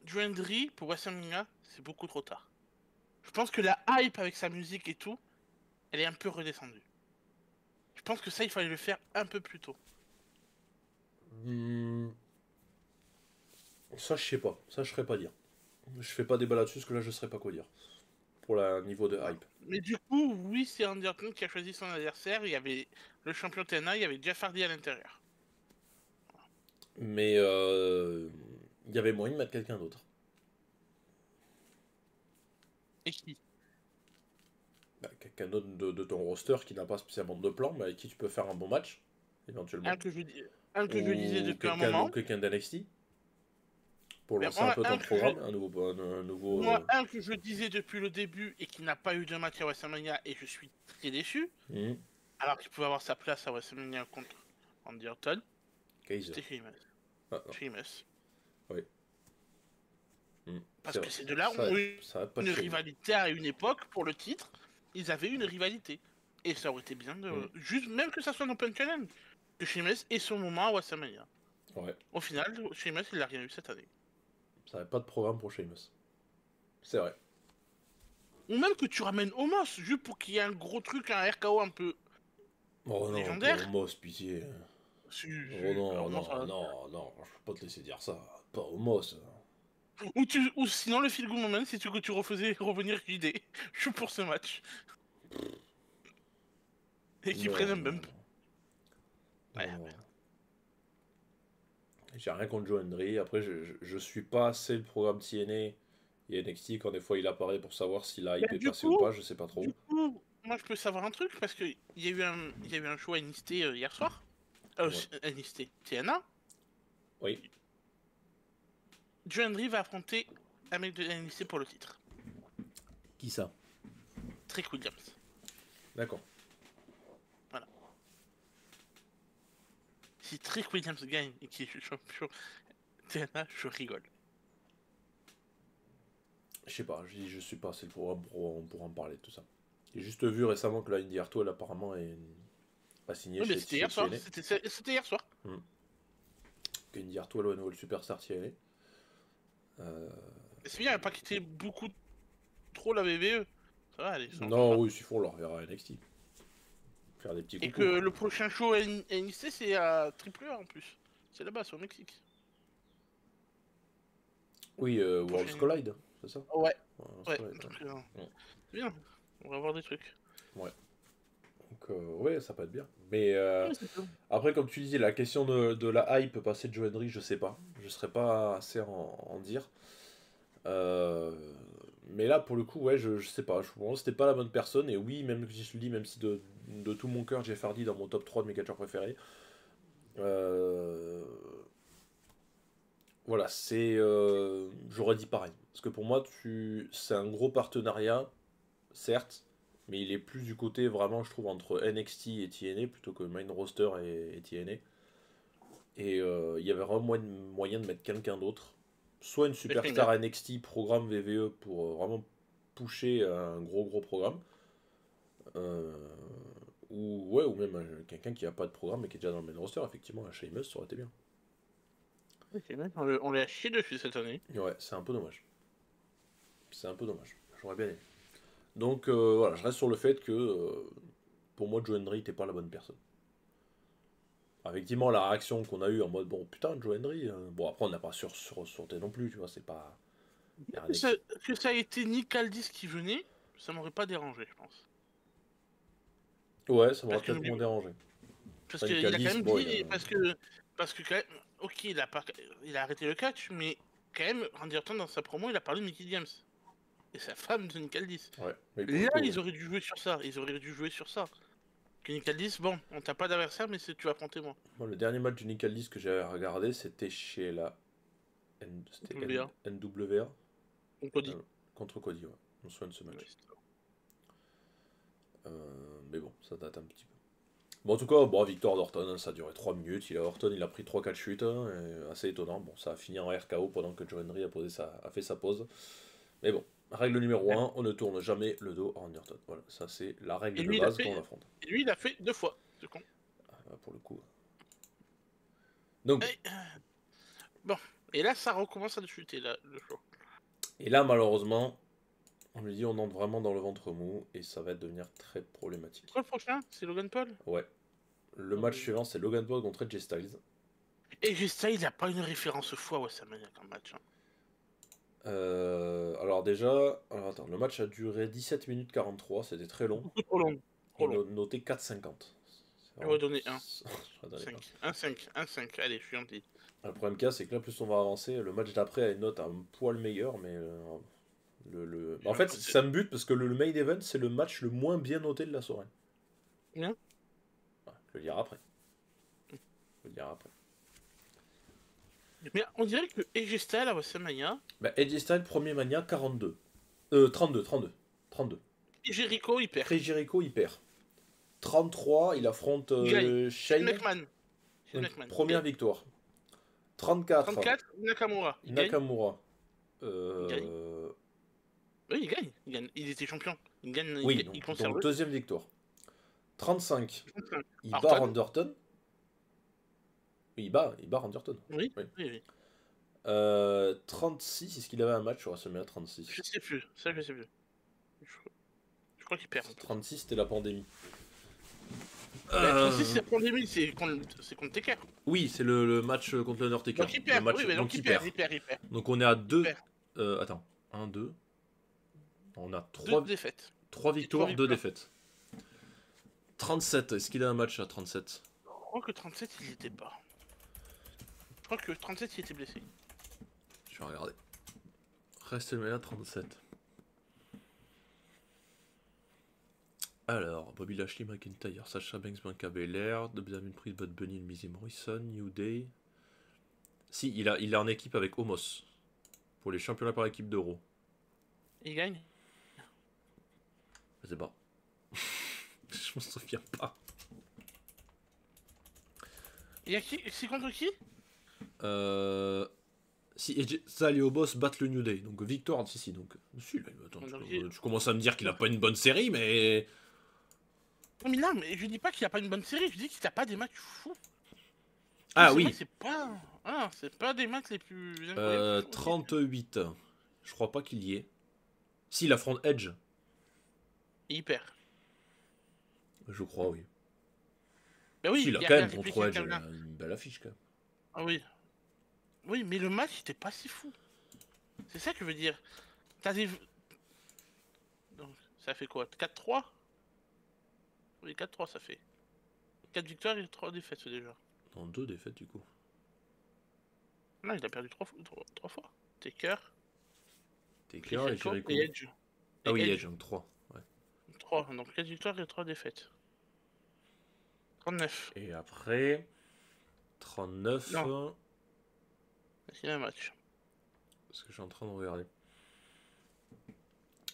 Joe Hendry pour WrestleMania, c'est beaucoup trop tard. Je pense que la hype avec sa musique et tout, elle est un peu redescendue. Je pense que ça, il fallait le faire un peu plus tôt. Hmm, ça, je sais pas. Ça, je saurais pas dire. Je fais pas débat là-dessus, parce que là, je saurais pas quoi dire. Pour le niveau de hype. Mais du coup, oui, c'est Randy Orton qui a choisi son adversaire. Il y avait le champion TNA, il y avait Jeff Hardy à l'intérieur. Mais il y avait moyen de mettre quelqu'un d'autre. Et qui? Bah, quelqu'un d'autre de ton roster qui n'a pas spécialement de plan, mais avec qui tu peux faire un bon match, éventuellement. Un que je, un que je disais depuis un Ou moment. quelqu'un d'NXT. Pour Ben, lancer un peu un ton que je, programme, un nouveau moi, un que je disais depuis le début et qui n'a pas eu de match à WrestleMania et je suis très déçu, hmm, alors qu'il pouvait avoir sa place à WrestleMania contre Randy Orton, Kaiser. c'était Sheamus. Ah, non. Sheamus. Oui. Parce C'est que vrai. ces deux-là ont eu Ça va pas de une chez vous. rivalité à une époque pour le titre. Ils avaient une rivalité. Et ça aurait été bien de. Hmm, Juste, même que ça soit un Open Challenge. Que Sheamus ait son moment à WrestleMania. ouais. Au final, Sheamus, il a rien eu cette année. Ça va pas de programme pour Sheamus. C'est vrai. Ou même que tu ramènes Omos, juste pour qu'il y ait un gros truc, un RKO un peu Oh non, pas légendaire. Omos, pitié. Si, Oh si, non, Omos, non, non, non, je peux pas te laisser dire ça. Pas Omos. Ou sinon, le feel good moment, c'est que tu refaisais revenir JD. Je suis pour ce match. Et qu'il prenne Non, un non, bump. Ouais. non, non. J'ai rien contre Joe Hendry. Après, je suis pas assez le programme TNA et NXT quand des fois il apparaît pour savoir si la Bah, hype est passée ou pas, je sais pas trop. moi je peux savoir un truc parce que il y a eu un show à NXT hier soir. Ouais. NXT, TNA. Oui. Joe Hendry va affronter un mec de NXT pour le titre. Qui ça? Trick Williams. D'accord. Voilà. Si Trick Williams gagne et qu'il est champion TNA, je rigole. Je sais pas, je suis pas assez le programme pour en parler de tout ça. J'ai juste vu récemment que la Indy Hartwell apparemment a signé Oui, mais chez, c'était hier soir. TNA. C'était hier soir. Hmm. Que Indy Hartwell est le superstar TNA. C'est bien, elle n'a pas quitté beaucoup trop la WWE. Ça va, allez, c'est encore Non, ça. oui, s'il faut, on le reverra à NXT. Faire des petits Et que coucous. le prochain show NXT, c'est à Triple A en plus. C'est là-bas, c'est au Mexique. Oui, Worlds Prochain... Collide, c'est ça? Ouais, Worlds ouais. Collide, Donc, ouais. c'est bien. On va voir des trucs. Ouais. Donc, ouais, ça peut être bien. Mais Ouais, c'est bien. après, comme tu disais, la question de la hype passer de Joe Hendry, je sais pas. Je serais pas assez en dire. Euh, mais là, pour le coup, ouais, je sais pas. Je pense que c'était pas la bonne personne. Et oui, même si je le dis, même si de tout mon cœur, Jeff Hardy dans mon top 3 de mes catcheurs préférés. Euh, voilà, c'est. J'aurais dit pareil. Parce que pour moi, c'est un gros partenariat, certes. Mais il est plus du côté vraiment, je trouve, entre NXT et TNA plutôt que main roster et TNA. Et il y avait vraiment moyen de mettre quelqu'un d'autre. Soit une Mais Sheamus. superstar NXT, programme VVE pour vraiment pusher un gros programme. Euh, ou même quelqu'un qui a pas de programme mais qui est déjà dans le main roster. Effectivement, un Sheamus, ça aurait été bien. Ouais, Sheamus, on l'a chié dessus cette année. Ouais, c'est un peu dommage. C'est un peu dommage. J'aurais bien aimé. Donc voilà, je reste sur le fait que pour moi, Joe Hendry n'était pas la bonne personne. Effectivement, la réaction qu'on a eue en mode bon putain, Joe Hendry. Bon, après, on n'a pas sauté non plus, tu vois, c'est pas. Y a rien Que ça, que ça a été Nick Aldis qui venait, ça m'aurait pas dérangé, je pense. Ouais, ça m'aurait Parce que peut-être moins dérangé. parce Tandis qu'il a quand qu'Aldis, même bon, dit, parce que quand même, ok, il a pas, il a arrêté le catch, mais quand même, Randy Orton dans sa promo, il a parlé de Mickey James et sa femme de Nick Aldis. ouais, mais pour le Là, coup, ils auraient dû jouer sur ça. Ils auraient dû jouer sur ça. Que Nick Aldis, bon, on t'a pas d'adversaire, mais tu vas affronter moi. moi, le dernier match de Nick Aldis que j'avais regardé, c'était chez la WA, NWA on peut dire. euh, contre Cody, ouais. On se souvient de ce Ouais, match. c'est ça. Mais bon, ça date un petit peu. Bon, en tout cas, bon, victoire d'Orton, hein, ça a duré 3 minutes. Orton, il a pris 3-4 chutes, hein, assez étonnant. Bon, ça a fini en RKO pendant que Joe Hendry a fait sa pause. Mais bon, règle numéro Ouais. 1, on ne tourne jamais le dos à Randy Orton. Voilà, ça c'est la Et règle de lui, il a base quand fait, on l'affronte. et lui, il a fait 2 fois, ce con. Pour le coup. Donc, Et, bon, et là, ça recommence à chuter, là, le show. et là, malheureusement, on lui dit on entre vraiment dans le ventre mou et ça va devenir très problématique. Quoi le prochain? C'est Logan Paul? Ouais. Le match suivant, c'est Logan Paul contre AJ Styles. Et Gesta, il a pas une référence fou à WrestleMania comme match. Hein. Alors déjà, alors attends, le match a duré 17 minutes 43, c'était très long. Beaucoup trop long. Trop Et long. noté 4,50. Je vais donner 1. Je vais donner 5. 1, 5. 1, 5. Allez, je suis gentil. le problème qu'il y a, c'est que là, plus on va avancer, le match d'après a une note un poil meilleure, mais en fait, ça me bute parce que le main event, c'est le match le moins bien noté de la soirée. Bien. Ouais, je vais le dire après. Je vais le dire après. Mais on dirait que AJ Styles à WrestleMania. Bah, Edge Styles, premier Mania, 42. 32. Et Jericho, il perd. Chris Jericho, il perd. 33, il affronte Shane Shane. McMahon. Première victoire. 34. 34, Nakamura. Il gagne. Nakamura. Il gagne. Oui, il gagne. Il était champion. Il gagne. Oui, il conserve. donc deuxième victoire. 35. 35. Il bat Randy Orton. Oui, il bat Randy Orton. Oui. 36, est-ce qu'il avait un match sur WrestleMania 36? Je sais plus. Ça, je sais plus. Je crois qu'il perd. 36, c'était la pandémie. 36, c'est la pandémie. C'est contre Taker. Oui, c'est le match contre le Undertaker. Donc il perd. Oui, mais donc il perd. Donc on est à 2. Attends. 1, 2. On a 3 défaites. 3 victoires, 2 défaites. 37, est-ce qu'il a un match à 37? Je crois que 37, il y était pas. Je crois que 37, il était blessé. Je vais regarder. WrestleMania 37. Alors, Bobby Lashley, McIntyre, Sasha Banks, Bianca Belair, Damien Priest, Bud Bunny, Miz Morrison, New Day. Si, il est en équipe avec Omos. Pour les championnats par équipe d'Euro. Il gagne? Je sais pas. Je m'en souviens pas. Il y a qui? C'est contre qui? Si Styles et Omos battent le New Day. Donc victoire, si. Donc, si, là, attends, tu commences à me dire qu'il a pas une bonne série, mais... Non, mais là, mais je dis pas qu'il a pas une bonne série, je dis qu'il a pas des matchs fous. Ah oui. C'est pas... Ah, c'est pas des matchs les plus... 38. Je crois pas qu'il y ait. Si, il affronte Edge. Et il perd. Je crois, oui. Bah oui, si, il a quand même contre Edge une belle affiche, quand même. Ah oui. Oui, mais le match était pas si fou. C'est ça que je veux dire. T'as des... Donc, ça fait quoi? 4-3? Oui, 4-3 ça fait. 4 victoires et 3 défaites déjà. Non, 2 défaites du coup. Non, il a perdu 3 fois. Taker et Jericho. Et Edge. Ah oui, Edge, donc 3. Ouais. 3, donc 4 victoires et 3 défaites. 39. Et après, 39. Non. C'est un match. Parce que je suis en train de regarder.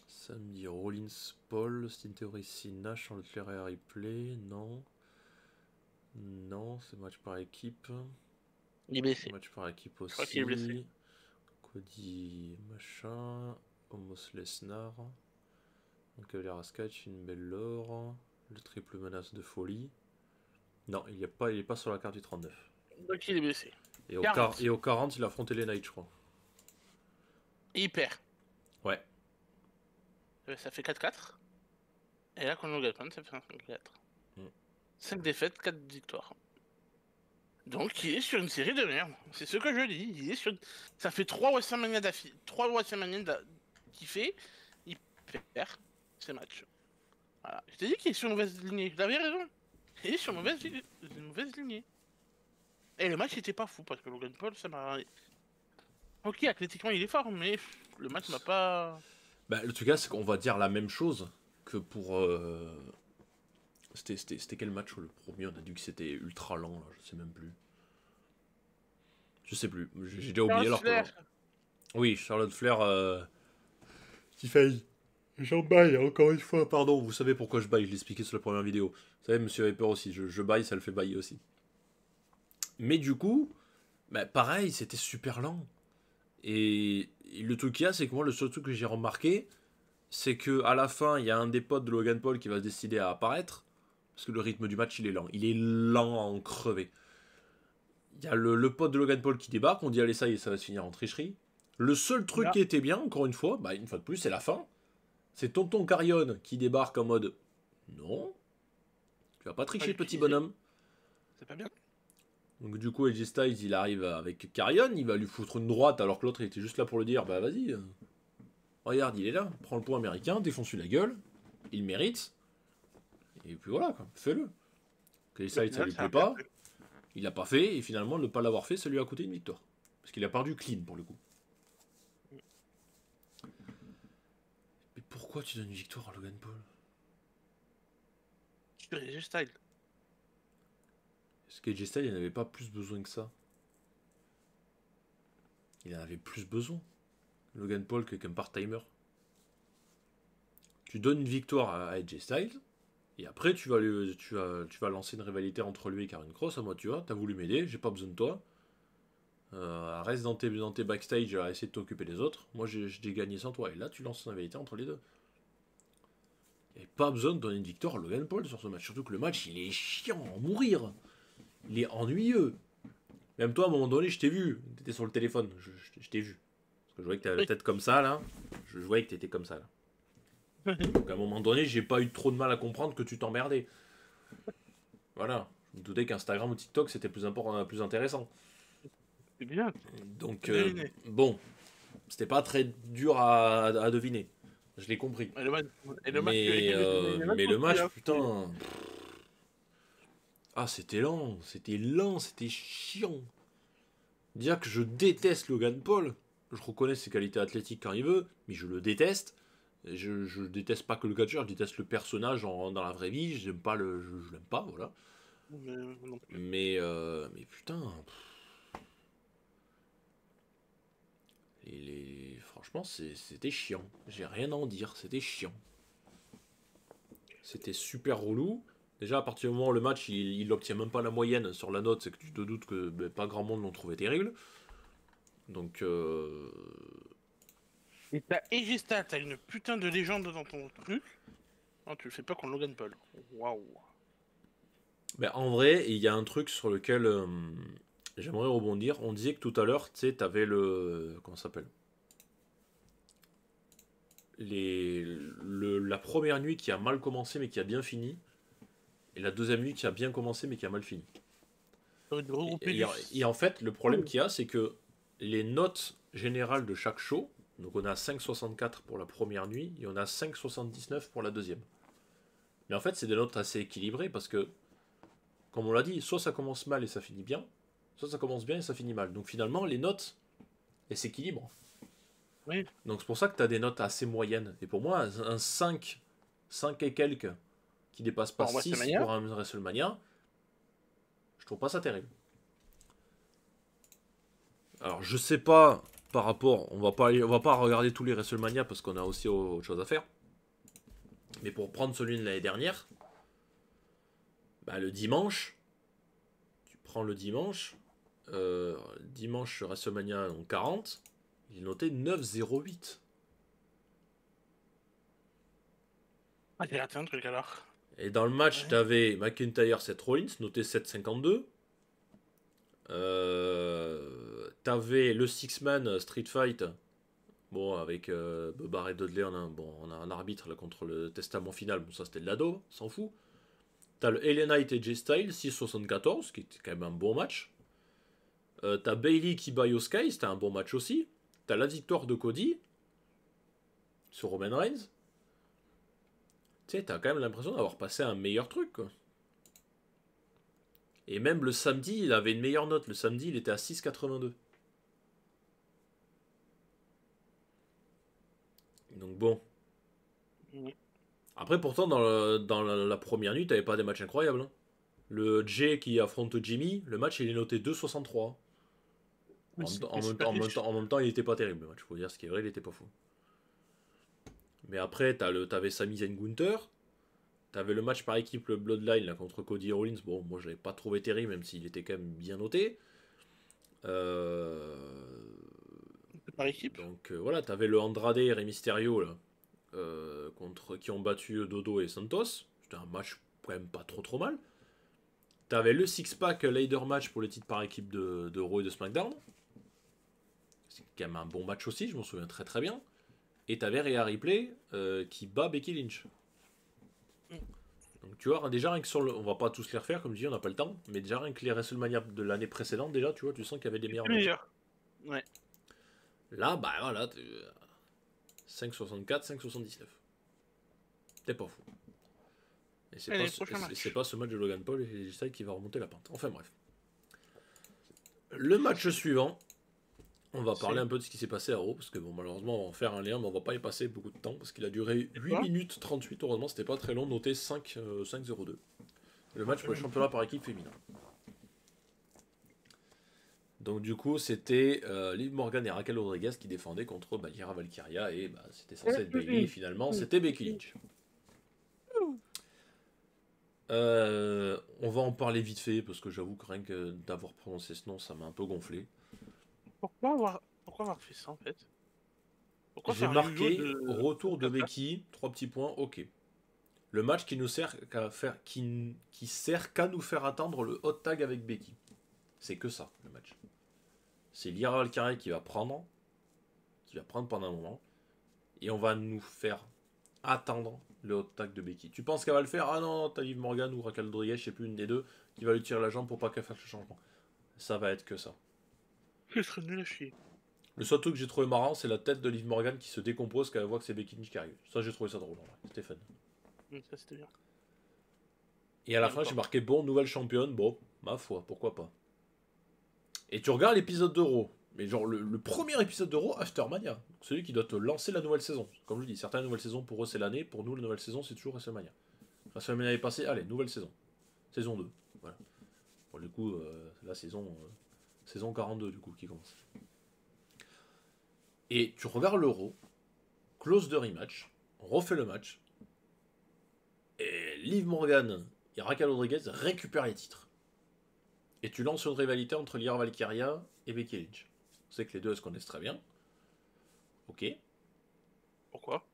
Samedi, Rollins, Paul, Austin Theory, Cena, Charlotte Flair et Ripley. Non. Non, c'est match par équipe. Il est blessé. Match par équipe aussi. Je crois qu'il est blessé. Cody, machin. Omos Lesnar. Donc l'air Sketch, une belle lore. Le triple menace de folie. Non, il est pas sur la carte du 39. Donc il est blessé. Et au 40, il a affronté les Knights, je crois. Et il perd. Ouais. Ça fait 4-4. Et là, contre Logan Paul, ça fait 5-4. 5 défaites, 4 victoires. Donc il est sur une série de merde. C'est ce que je dis. Il est sur... Ça fait 3 WrestleMania d'affilée. 3 WrestleMania qu'il fait. Il perd ces matchs. Voilà. Je t'ai dit qu'il est sur une mauvaise lignée. J'avais raison. Il est sur une mauvaise lignée. Et le match était pas fou parce que Logan Paul, ça m'a... Ok, athlétiquement il est fort, mais le match m'a pas... Bah, le truc, c'est qu'on va dire la même chose que pour... C'était quel match le premier? On a dit que c'était ultra lent, là, je sais même plus. Je sais plus, j'ai déjà oublié alors que... Oui, Charlotte Flair... Qui faillit. J'en baille, encore une fois. Pardon, vous savez pourquoi je baille, je l'ai expliqué sur la première vidéo. Vous savez, Monsieur Hyper aussi, je baille, ça le fait bailler aussi. Mais du coup, bah, pareil, c'était super lent. Et le truc qu'il y a, c'est que moi, le seul truc que j'ai remarqué, c'est que à la fin, il y a un des potes de Logan Paul qui va se décider à apparaître, parce que le rythme du match, il est lent. Il est lent à en crever. Il y a le pote de Logan Paul qui débarque, on dit allez, ça y est, ça va se finir en tricherie. Le seul truc qui était bien, encore une fois, bah, une fois de plus, c'est la fin. C'est Tonton Carrion qui débarque en mode non, tu vas pas tricher, petit bonhomme. C'est pas bien. Donc du coup, AJ Styles, il arrive avec Carrion, il va lui foutre une droite alors que l'autre était juste là pour le dire, bah vas-y, regarde, il est là, prends le point américain, défonce-lui la gueule, il mérite, et puis voilà, quoi, fais-le. Que Au Styles, ça final, lui ça a plaît bien pas, fait. il l'a pas fait, et finalement, ne pas l'avoir fait, ça lui a coûté une victoire. Parce qu'il a perdu clean pour le coup. Mais pourquoi tu donnes une victoire à Logan Paul? Sur AJ Styles. Parce qu'AJ Styles, il n'avait pas plus besoin que ça. Il en avait plus besoin. Logan Paul qu'un part-timer. Tu donnes une victoire à AJ Styles, et après tu vas lancer une rivalité entre lui et Karrion Kross. À moi, tu vois, t'as voulu m'aider, j'ai pas besoin de toi. Reste dans tes backstage à essayer de t'occuper des autres. Moi, j'ai gagné sans toi. Et là, tu lances une rivalité entre les deux. Il n'y avait pas besoin de donner une victoire à Logan Paul sur ce match. Surtout que le match, il est chiant à mourir. Il est ennuyeux. Même toi, à un moment donné, je t'ai vu. T'étais sur le téléphone. Je t'ai vu. Parce que je voyais que t'avais la tête comme ça, là. Je voyais que t'étais comme ça, là. Donc à un moment donné, j'ai pas eu trop de mal à comprendre que tu t'emmerdais. Voilà. Je me doutais qu'Instagram ou TikTok, c'était plus intéressant. C'est bien. Donc, Devinez. bon. C'était pas très dur à deviner. Je l'ai compris. Et le match, Mais le match, hein. putain. Ah, c'était lent, c'était chiant. Dire que je déteste Logan Paul. Je reconnais ses qualités athlétiques quand il veut, mais je le déteste. Je déteste pas que le catcheur, je déteste le personnage dans la vraie vie. J'aime pas je l'aime pas, voilà. Non plus. Mais putain. Franchement, c'était chiant. J'ai rien à en dire, c'était chiant. C'était super relou. Déjà, à partir du moment où le match, il obtient même pas la moyenne sur la note, c'est que tu te doutes que pas grand monde l'ont trouvé terrible. Donc, Et t'as AJ Styles, t'as une putain de légende dans ton truc. Non, tu le fais pas contre Logan Paul. Waouh. ben, en vrai, il y a un truc sur lequel j'aimerais rebondir. On disait que tout à l'heure, tu sais, t'avais le. Comment ça s'appelle? La première nuit qui a mal commencé mais qui a bien fini. Et la deuxième nuit qui a bien commencé mais qui a mal fini. T'aurais dû regrouper Et en fait, le problème qu'il y a, c'est que les notes générales de chaque show, donc on a 5,64 pour la première nuit et on a 5,79 pour la deuxième. Mais en fait, c'est des notes assez équilibrées parce que, comme on l'a dit, soit ça commence mal et ça finit bien, soit ça commence bien et ça finit mal. Donc finalement, les notes, elles s'équilibrent. Oui. Donc c'est pour ça que tu as des notes assez moyennes. Et pour moi, un 5 et quelques, qui dépasse pas Bon, 6 pour un WrestleMania, je trouve pas ça terrible. Alors je sais pas par rapport, on va pas regarder tous les WrestleMania parce qu'on a aussi autre chose à faire. Mais pour prendre celui de l'année dernière, bah, le dimanche, tu prends le dimanche, dimanche WrestleMania 40, il est noté 9,08. Ah, j'ai raté un truc alors. Et dans le match, Ouais. t'avais McIntyre Seth Rollins, noté 7,52. T'avais le Six-Man Street Fight. Bon, avec Barrett Dudley, on a un arbitre là, contre le testament final. Bon, ça c'était de l'ado, s'en fout. T'as le LA Knight et J Styles, 6,74, qui était quand même un bon match. T'as Bailey qui bat Io Sky, c'était un bon match aussi. T'as la victoire de Cody sur Roman Reigns. Tu sais, t'as quand même l'impression d'avoir passé un meilleur truc, quoi. Et même le samedi, il avait une meilleure note. Le samedi, il était à 6,82. Donc bon. Oui. Après, pourtant, dans la première nuit, t'avais pas des matchs incroyables, hein. Le Jay qui affronte Jimmy, le match, il est noté 2,63. Mais En c'était même super temps, riche. il était pas terrible, le match. Faut dire ce qui est vrai, il était pas fou. Mais après, t'avais Sami Zayn Gunther. T'avais le match par équipe, le Bloodline, là, contre Cody Rollins. Bon, moi, je l'avais pas trouvé terrible, même s'il était quand même bien noté. Euh, Par équipe. Donc voilà, t'avais le Andrade et Rey Mysterio là, qui ont battu Dodo et Santos. C'était un match quand même pas trop mal. T'avais le six-pack ladder match pour les titres par équipe de Raw et de SmackDown. C'est quand même un bon match aussi, je m'en souviens très bien. Et t'avais Rhea Ripley qui bat Becky Lynch. Donc tu vois, déjà rien que sur le... On va pas tous les refaire, comme je dis, on n'a pas le temps, mais déjà rien que les WrestleMania de l'année précédente, déjà, tu vois, tu sens qu'il y avait des meilleurs matchs. Meilleur. Ouais. Là, bah voilà, 5,64, 5,79. T'es pas fou. Et c'est pas ce match de Logan Paul et Styles qui va remonter la pente. Enfin bref. Le match suivant, on va parler un peu de ce qui s'est passé à Raw, parce que bon, malheureusement, on va en faire un lien, mais on va pas y passer beaucoup de temps, parce qu'il a duré 8 minutes 38. Heureusement, c'était pas très long, noté 5-0-2. Le match pour le championnat par équipe féminin. Donc du coup, c'était Liv Morgan et Raquel Rodriguez qui défendaient contre Yara Valkyria, et c'était censé être Bayley, et finalement, c'était Becky Lynch. On va en parler vite fait, parce que j'avoue que rien que d'avoir prononcé ce nom, ça m'a un peu gonflé. Pourquoi avoir fait ça en fait? J'ai marqué retour de Becky, 3 petits points, ok. Le match qui nous sert qu'à faire, qui sert qu'à nous faire attendre le hot tag avec Becky. C'est que ça, le match. C'est Lyra Valkyria qui va prendre pendant un moment, et on va nous faire attendre le hot tag de Becky. Tu penses qu'elle va le faire? Ah non, t'as Liv Morgan ou Raquel Rodriguez, je sais plus, une des deux, qui va lui tirer la jambe pour pas qu'elle fasse le changement. Ça va être que ça. Je serais nul à chier. Le seul truc que j'ai trouvé marrant, c'est la tête de Liv Morgan qui se décompose quand elle voit que c'est Becky Lynch qui arrive. Ça, j'ai trouvé ça drôle, en vrai. C'était fun. Ça, c'était bien. Et à la fin, j'ai marqué bon, nouvelle championne. Bon, ma foi, pourquoi pas. Et tu regardes l'épisode de Raw. Mais genre, le premier épisode de Raw, Aftermania. Celui qui doit te lancer la nouvelle saison. Comme je dis, certaines nouvelles saisons, pour eux, c'est l'année. Pour nous, la nouvelle saison, c'est toujours WrestleMania. WrestleMania est passé, allez, nouvelle saison. Saison 2. Voilà. Pour le coup, la saison 42, du coup, qui commence. Et tu regardes l'Euro, close de rematch, on refait le match, et Liv Morgan et Raquel Rodriguez récupèrent les titres. Et tu lances une rivalité entre Lyra Valkyria et Becky Lynch. On sait que les deux se connaissent très bien. Ok. Pourquoi?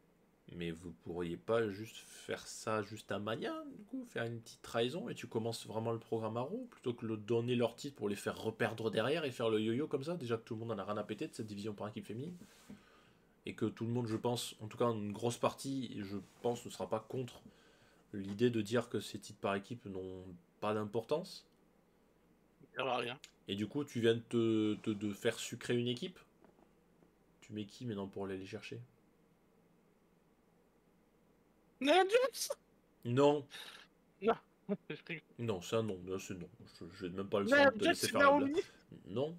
Mais vous pourriez pas juste faire ça juste à Mania, du coup, faire une petite trahison et tu commences vraiment le programme à Raw plutôt que de donner leur titre pour les faire reperdre derrière et faire le yo-yo comme ça. Déjà que tout le monde en a rien à péter de cette division par équipe féminine. Et que tout le monde, je pense, en tout cas une grosse partie, je pense, ne sera pas contre l'idée de dire que ces titres par équipe n'ont pas d'importance. Ça va rien. Et du coup, tu viens de faire sucrer une équipe. Tu mets qui maintenant pour aller les chercher? Nia Jax? Non. Non. Non, c'est un non. Là, c'est non. Je vais même pas le Nia temps de te Jax, laisser c'est faire la Naomi? blague. Non.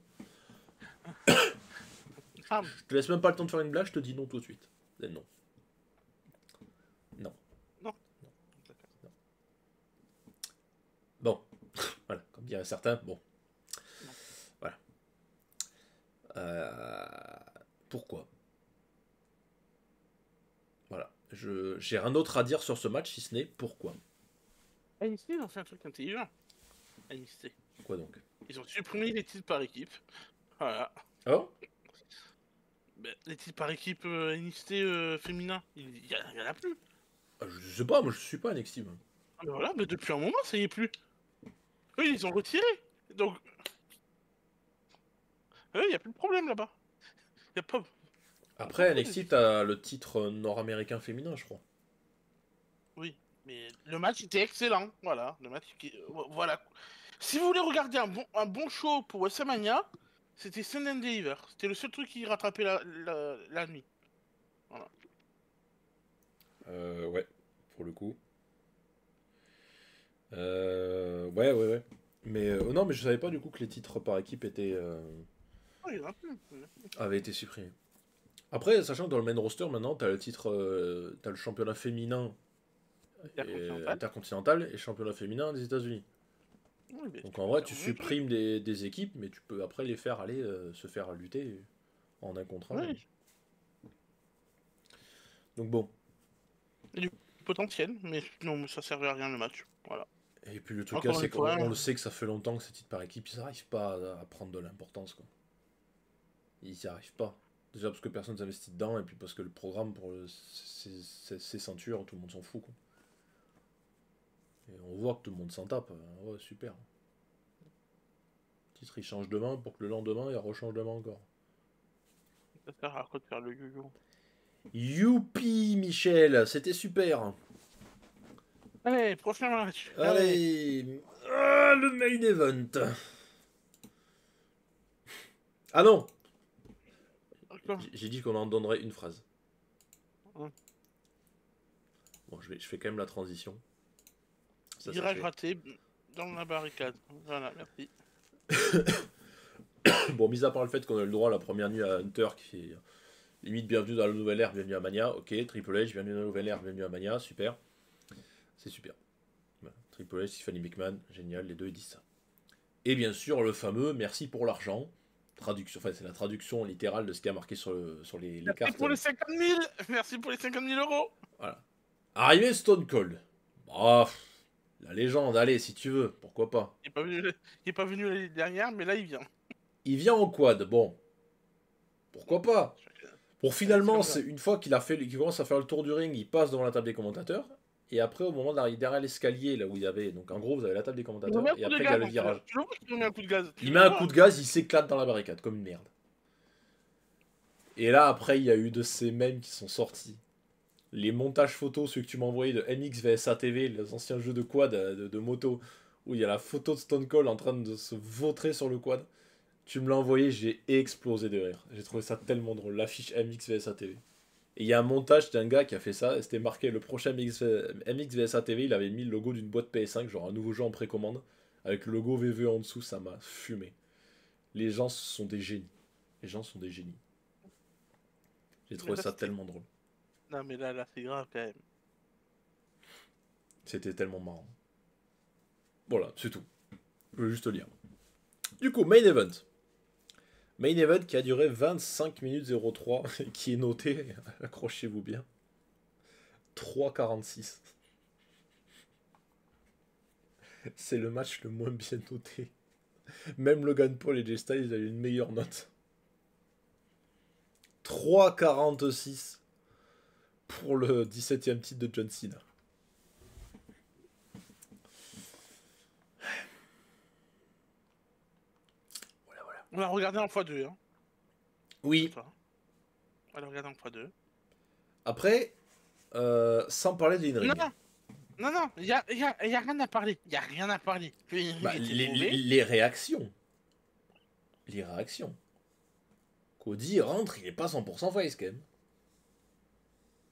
Ah. Je te laisse même pas le temps de faire une blague, je te dis non tout de suite. C'est non. Non. Non. Non. Bon. Voilà, comme diraient certains, bon. Non. Voilà. Pourquoi? Voilà. J'ai rien d'autre à dire sur ce match si ce n'est pourquoi. NXT, ils ont fait un truc intelligent. NXT. Quoi donc? Ils ont supprimé les titres par équipe. Voilà. Oh? Ben, les titres par équipe NXT féminin, il y en a plus. Je sais pas, moi je suis pas NXT. Moi. Ah ben voilà, mais depuis un moment, ça y est plus. Eux, ils ont retiré. Donc, il y a plus de problème là-bas. Y a pas. Après, NXT, t'as le titre nord-américain féminin, je crois. Oui, mais le match était excellent. Voilà, le match. Voilà. Si vous voulez regarder un bon show pour WrestleMania, c'était Sunday Deliver. C'était le seul truc qui rattrapait la nuit. Voilà. Ouais, pour le coup. Ouais. Mais non, mais je savais pas du coup que les titres par équipe étaient Oh, il y en a plus. avaient été supprimés. Après, sachant que dans le main roster maintenant, t'as le titre, t'as le championnat féminin intercontinental et championnat féminin des États-Unis. Oui, donc en vrai, tu supprimes des équipes, mais tu peux après les faire aller se faire lutter en un contre un. Oui. Donc bon. Il y a du potentiel, mais non, ça servait à rien le match. Voilà. Et puis le truc là, c'est qu'on le sait que ça fait longtemps que ces titres par équipe, ils n'arrivent pas à prendre de l'importance, quoi. Ils n'y arrivent pas. Déjà parce que personne ne s'investit dedans, et puis parce que le programme pour ces ceintures, tout le monde s'en fout, quoi. Et on voit que tout le monde s'en tape. Ouais, super. Le titre il change de main pour que le lendemain il rechange de main encore. Ça sert à quoi de faire le yo-yo? Youpi Michel, c'était super. Allez, prochain match. Allez. Ah, le main event. Ah non. J'ai dit qu'on en donnerait une phrase. Bon, je fais quand même la transition. Virage raté dans la barricade. Voilà, merci. Bon, mis à part le fait qu'on a le droit à la première nuit à Hunter qui est limite bienvenue dans la nouvelle ère, bienvenue à Mania. Ok, Triple H, bienvenue dans la nouvelle ère, bienvenue à Mania. Super. C'est super. Voilà. Triple H, Stephanie McMahon, génial, les deux ils disent ça. Et bien sûr, le fameux merci pour l'argent. Traduction, enfin, c'est la traduction littérale de ce qui a marqué sur les cartes. Merci pour les 50 000. Merci pour les 50 000 euros. Voilà. Arrivé Stone Cold. Bah, la légende, allez, si tu veux, pourquoi pas. Il est pas venu l'année dernière, mais là, il vient. Il vient en quad, bon. Pourquoi pas. Pour finalement, c'est une fois qu'il commence à faire le tour du ring, il passe devant la table des commentateurs. Et après, au moment d'arriver derrière l'escalier, là où il y avait. Donc en gros, vous avez la table des commentateurs. Et après, il y a le virage. Il met un coup de gaz. Il met un coup de gaz, il s'éclate dans la barricade, comme une merde. Et là, après, il y a eu de ces mèmes qui sont sortis. Les montages photos, ceux que tu m'as envoyés de MX vs ATV, les anciens jeux de quad, de moto, où il y a la photo de Stone Cold en train de se vautrer sur le quad. Tu me l'as envoyé, j'ai explosé de rire. J'ai trouvé ça tellement drôle, l'affiche MX vs ATV. Et il y a un montage d'un gars qui a fait ça, c'était marqué le prochain MX vs ATV, il avait mis le logo d'une boîte PS5, genre un nouveau jeu en précommande, avec le logo VV en dessous, ça m'a fumé. Les gens sont des génies. Les gens sont des génies. J'ai trouvé ça tellement drôle. Non mais là c'est grave quand même. C'était tellement marrant. Voilà, c'est tout. Je veux juste le lire. Du coup, main event. Main event qui a duré 25 minutes 03 et qui est noté, accrochez-vous bien, 3,46. C'est le match le moins bien noté. Même Logan Paul et Jay Styles ils avaient une meilleure note. 3,46 pour le 17e titre de John Cena. Voilà. On l'a regardé en x2. Hein. Oui. On l'a regardé en x2. Après, sans parler de in-ring. Non, il y a rien à parler. Il y a rien à parler. Bah, les réactions. Les réactions. Cody rentre, il est pas 100% face quand même.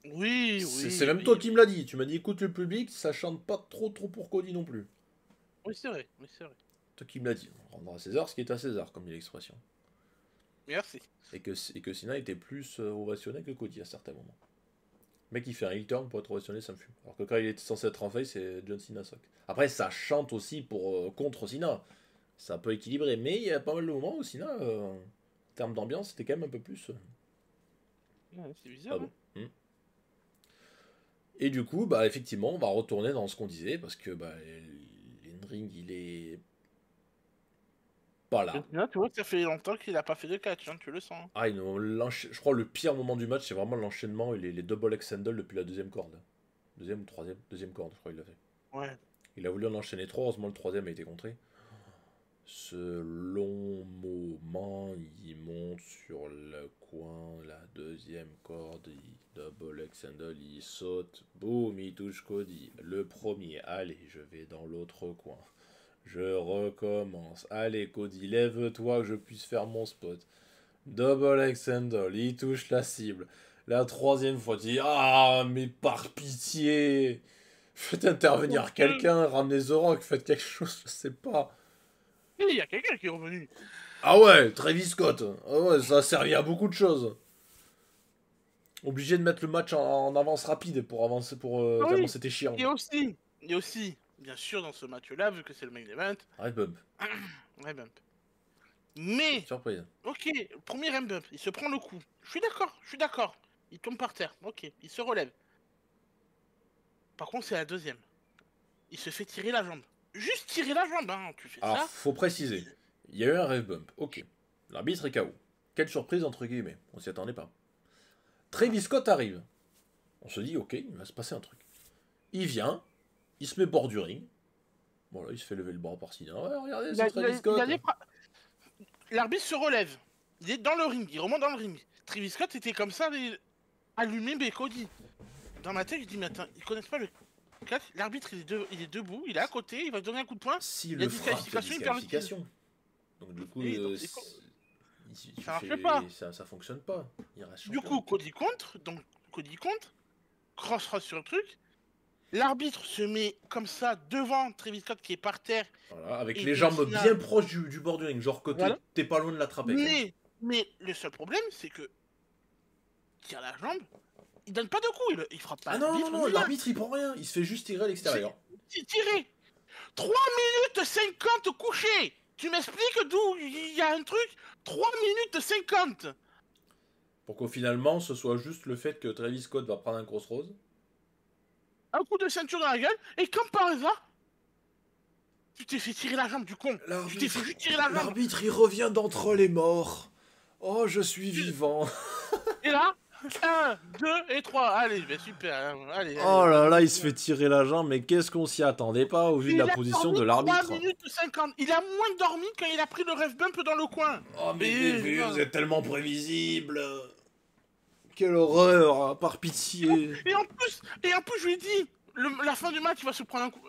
Oui. C'est même toi qui me l'as dit. Tu m'as dit écoute le public, ça chante pas trop pour Cody non plus. Oui, c'est vrai. Toi qui me l'as dit. On rendra à César ce qui est à César, comme dit l'expression. Merci. Et que Cena était plus ovationné que Cody à certains moments. Le mec il fait un heel turn pour être ovationné, ça me fume. Alors que quand il était censé être en face, c'est John Cena sock. Après ça chante aussi contre Cena. C'est un peu équilibré, mais il y a pas mal de moments où Cena, en termes d'ambiance, c'était quand même un peu plus. Ouais, c'est bizarre. Ah bon. Et du coup, bah effectivement, on va retourner dans ce qu'on disait, parce que bah, l'in-ring, il est pas là. Là, tu vois, ça fait longtemps qu'il a pas fait de catch, hein, tu le sens. Ah, je crois que le pire moment du match, c'est vraiment l'enchaînement et les double extended depuis la deuxième corde. Deuxième ou troisième? Deuxième corde, je crois qu'il l'a fait. Ouais. Il a voulu en enchaîner 3, heureusement le troisième a été contré. Ce long moment, il monte sur le coin, la deuxième corde, il double extended, il saute, boum, il touche Cody. Le premier, allez, je vais dans l'autre coin. Je recommence. Allez, Cody, lève-toi que je puisse faire mon spot. Double extended, il touche la cible. La troisième fois, tu dis ah, mais par pitié, faites intervenir quelqu'un, ramenez The Rock, faites quelque chose, je sais pas. Il y a quelqu'un qui est revenu. Ah ouais, Travis Scott. Ah ouais, ça a servi à beaucoup de choses. Obligé de mettre le match en avance rapide pour avancer, tellement c'était chiant. Et aussi, bien sûr, dans ce match-là, vu que c'est le main event. Red bump. Red bump. Mais, surprise. Ok, premier red bump, il se prend le coup. Je suis d'accord. Il tombe par terre. Ok, il se relève. Par contre, c'est la deuxième. Il se fait tirer la jambe. Juste tirer la jambe, hein, tu fais Alors, ça. faut préciser. Il y a eu un rêve bump. Ok. L'arbitre est KO. Quelle surprise, entre guillemets. On s'y attendait pas. Travis Scott arrive. On se dit, ok, il va se passer un truc. Il vient. Il se met bord du ring. Voilà, il se fait lever le bras par Cena. Ouais, regardez, c'est Travis Scott. L'arbitre se relève. Il est dans le ring. Il remonte dans le ring. Travis Scott était comme ça, allumé, mais Cody. Dans ma tête, je dis, mais attends, ils connaissent pas le 4, l'arbitre il est debout, il est à côté, il va donner un coup de poing. S'il Il y a le frappe, il y a disqualification, il perd le tir. disqualification. Donc du coup, Et donc, ça marche pas. ça fonctionne pas. Il reste Du champion. coup, Cody contre, cross sur le truc. L'arbitre se met comme ça devant Travis Scott qui est par terre. Voilà, avec et les John jambes Cena- bien proches du bord du ring, genre que Voilà. t'es pas loin de l'attraper. Mais le seul problème, c'est que il tire la jambe, il donne pas de coup, il frappe pas Ah non, l'arbitre. non, non, l'arbitre il prend rien, il se fait juste tirer à l'extérieur. Tiré 3 minutes 50 couché. Tu m'expliques d'où il y a un truc 3 minutes 50. Pour qu'au finalement, ce soit juste le fait que Travis Scott va prendre un crossroads. Un coup de ceinture dans la gueule, et comme par hasard, tu t'es fait tirer la jambe du con. Tu t'es fait juste tirer la jambe. L'arbitre il revient d'entre les morts. Oh, je suis vivant. Et là, 1, 2 et 3. Allez, ben super. Allez, Oh là là, il se fait tirer la jambe, mais qu'est-ce qu'on s'y attendait pas au vu de la position de l'arbitre. 3 minutes 50. Il a moins dormi quand il a pris le ref bump dans le coin. Oh mais vous êtes tellement prévisible. Quelle horreur, par pitié. Et en plus, je lui ai dit, la fin du match, il va se prendre un coup.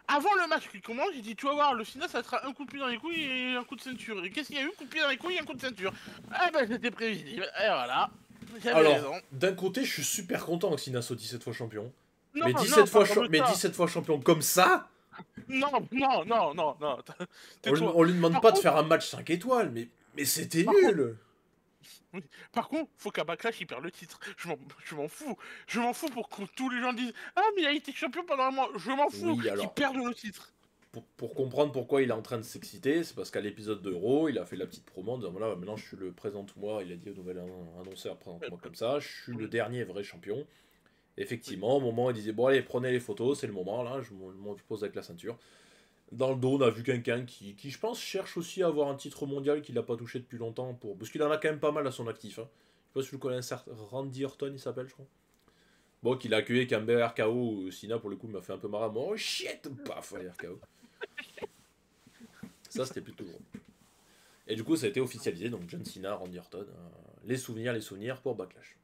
Avant le match qui commence, j'ai dit, tu vas voir, le final, ça sera un coup de pied dans les couilles et un coup de ceinture. Et qu'est-ce qu'il y a eu? Coup de pied dans les couilles et un coup de ceinture. Ah ben, c'était prévisible. Et voilà. Alors, d'un côté, je suis super content que Cena soit 17 fois champion. Non, mais, non, 17 pas fois champion comme ça. Non. On lui demande pas de faire un match 5 étoiles, mais c'était nul. Oui. Par contre, faut qu'à Backlash il perd le titre. Je m'en fous. Je m'en fous pour que tous les gens disent ah mais il a été champion pendant un mois. Je m'en fous. Oui, alors, qu'il perde le titre. Pour comprendre pourquoi il est en train de s'exciter, c'est parce qu'à l'épisode de Raw, il a fait la petite promo en disant voilà, maintenant je suis le présente-moi, il a dit au nouvel annonceur présente-moi comme ça, je suis le dernier vrai champion. Effectivement, au moment où il disait bon allez, prenez les photos, c'est le moment là, je me pose avec la ceinture. Dans le dos, on a vu quelqu'un qui, je pense, cherche aussi à avoir un titre mondial qu'il n'a pas touché depuis longtemps. Parce qu'il en a quand même pas mal à son actif. Hein. Je sais pas si tu le connais, Randy Orton, il s'appelle, je crois. Bon, qu'il a accueilli avec un bel RKO. Sina, pour le coup, m'a fait un peu marrer. Oh shit, paf, RKO. Ça, c'était plutôt drôle. Et du coup, ça a été officialisé. Donc, John Cena, Randy Orton. Les souvenirs pour Backlash.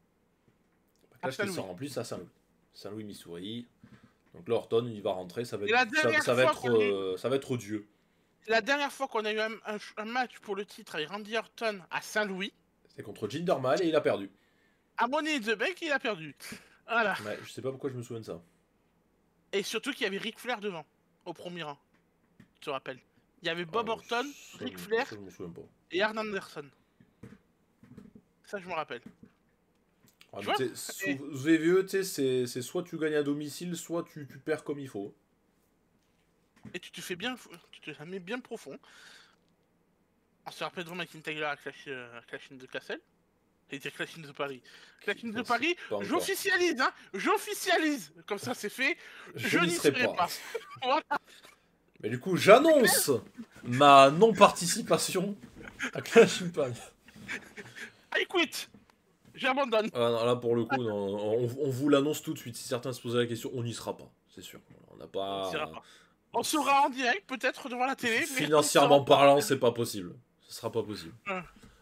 Backlash qui sort en plus à Saint-Louis. Saint-Louis, Missouri. Donc là, Orton, il va rentrer, ça va être odieux. La dernière fois qu'on a eu un match pour le titre avec Randy Orton à Saint-Louis, c'était contre Jinder Mahal et il a perdu. À Money in the Bank, il a perdu. Voilà. Ouais, je sais pas pourquoi je me souviens de ça. Et surtout qu'il y avait Ric Flair devant, au premier rang. Tu te rappelles. Il y avait Bob Orton, Ric Flair et Arn Anderson. Ça, je me rappelle. Ah, vous avez vieux, c'est soit tu gagnes à domicile, soit tu perds comme il faut. Et tu te la mets bien profond. On se rappelle de McIntyre à Clash in the Castle. Et dire Clash in the Paris. Clash in the Paris, j'officialise, hein. J'officialise. Comme ça, c'est fait. Je n'y serai pas. Voilà. Mais du coup, j'annonce ma non-participation à Clash in Paris. I quit. J'abandonne. Ah, non, là, pour le coup, non, on vous l'annonce tout de suite. Si certains se posaient la question, on n'y sera pas, c'est sûr. On n'a pas... On sera en direct, peut-être, devant la télé. Financièrement parlant, c'est pas possible. Ce sera pas possible.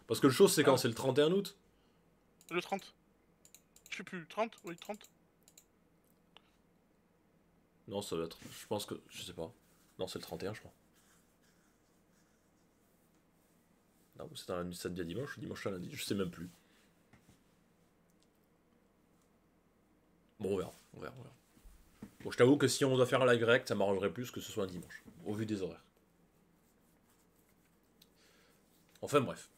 Parce que le show, c'est quand? C'est le 31 août? Le 30. Je sais plus, 30? Oui, 30. Non, ça doit être... Je pense que... Je sais pas. Non, c'est le 31, je crois. Non, c'est un samedi à dimanche à lundi, je sais même plus. Bon, on verra. Bon, je t'avoue que si on doit faire un live direct, ça m'arrangerait plus que ce soit un dimanche, au vu des horaires. Enfin bref.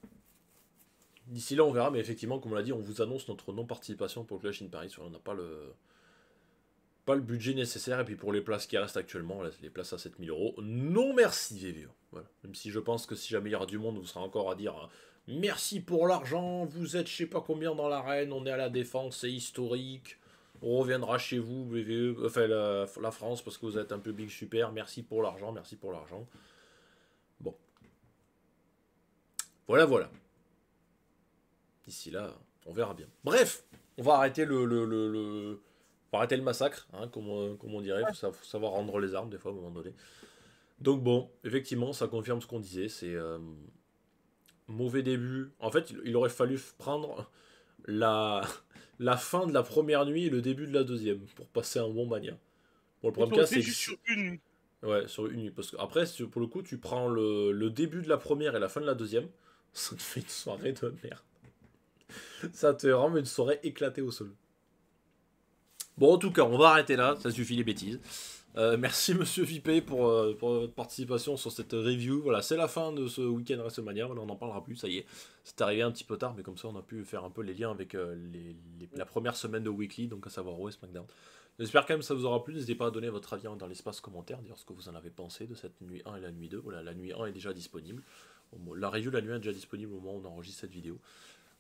D'ici là, on verra, mais effectivement, comme on l'a dit, on vous annonce notre non-participation pour Clash in Paris. On n'a pas le budget nécessaire, et puis pour les places qui restent actuellement, là, les places à 7000 €, non merci VVO. Voilà. Même si je pense que si jamais il y aura du monde, vous serez encore à dire hein, merci pour l'argent, vous êtes je sais pas combien dans l'arène, on est à la défense, c'est historique. On reviendra chez vous, VVE, enfin la France, parce que vous êtes un public super. Merci pour l'argent, merci pour l'argent. Bon. Voilà. D'ici là, on verra bien. Bref, on va arrêter on va arrêter le massacre, hein, comme on dirait. Faut savoir rendre les armes, des fois, à un moment donné. Donc bon, effectivement, ça confirme ce qu'on disait. C'est mauvais début. En fait, il aurait fallu prendre la fin de la première nuit et le début de la deuxième pour passer un bon Mania. Bon, le problème c'est juste sur une nuit. Ouais, sur une nuit. Parce que après, pour le coup, tu prends le début de la première et la fin de la deuxième, ça te fait une soirée de merde. Ça te rend une soirée éclatée au sol. Bon, en tout cas, on va arrêter là, ça suffit les bêtises. Merci Monsieur Vipé pour votre participation sur cette review. Voilà, c'est la fin de ce week-end WrestleMania. Voilà, on n'en parlera plus, ça y est. C'est arrivé un petit peu tard, mais comme ça, on a pu faire un peu les liens avec la première semaine de Weekly, donc à savoir Raw et SmackDown. J'espère quand même que ça vous aura plu. N'hésitez pas à donner votre avis dans l'espace commentaire, dire ce que vous en avez pensé de cette nuit 1 et la nuit 2. Voilà, la nuit 1 est déjà disponible. La review de la nuit 1 est déjà disponible au moment où on enregistre cette vidéo.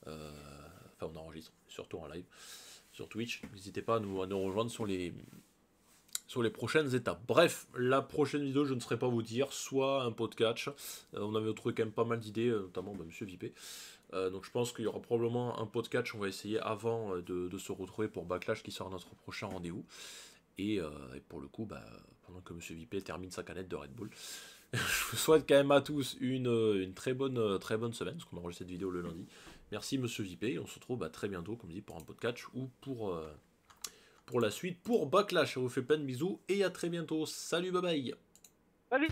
Enfin, on enregistre, surtout en live sur Twitch. N'hésitez pas à nous rejoindre sur les prochaines étapes. Bref, la prochaine vidéo, je ne saurais pas vous dire, soit un podcast. On avait trouvé quand même pas mal d'idées, notamment Monsieur Vipé. Donc je pense qu'il y aura probablement un podcast. On va essayer avant de se retrouver pour Backlash qui sera notre prochain rendez-vous. Et pour le coup, pendant que Monsieur Vipé termine sa canette de Red Bull, je vous souhaite quand même à tous une très bonne semaine, parce qu'on enregistre cette vidéo le lundi. Merci Monsieur Vipé, et on se retrouve très bientôt, comme dit, pour un podcast ou pour la suite, pour Backlash. Je vous fais plein de bisous, et à très bientôt. Salut, bye bye. Salut.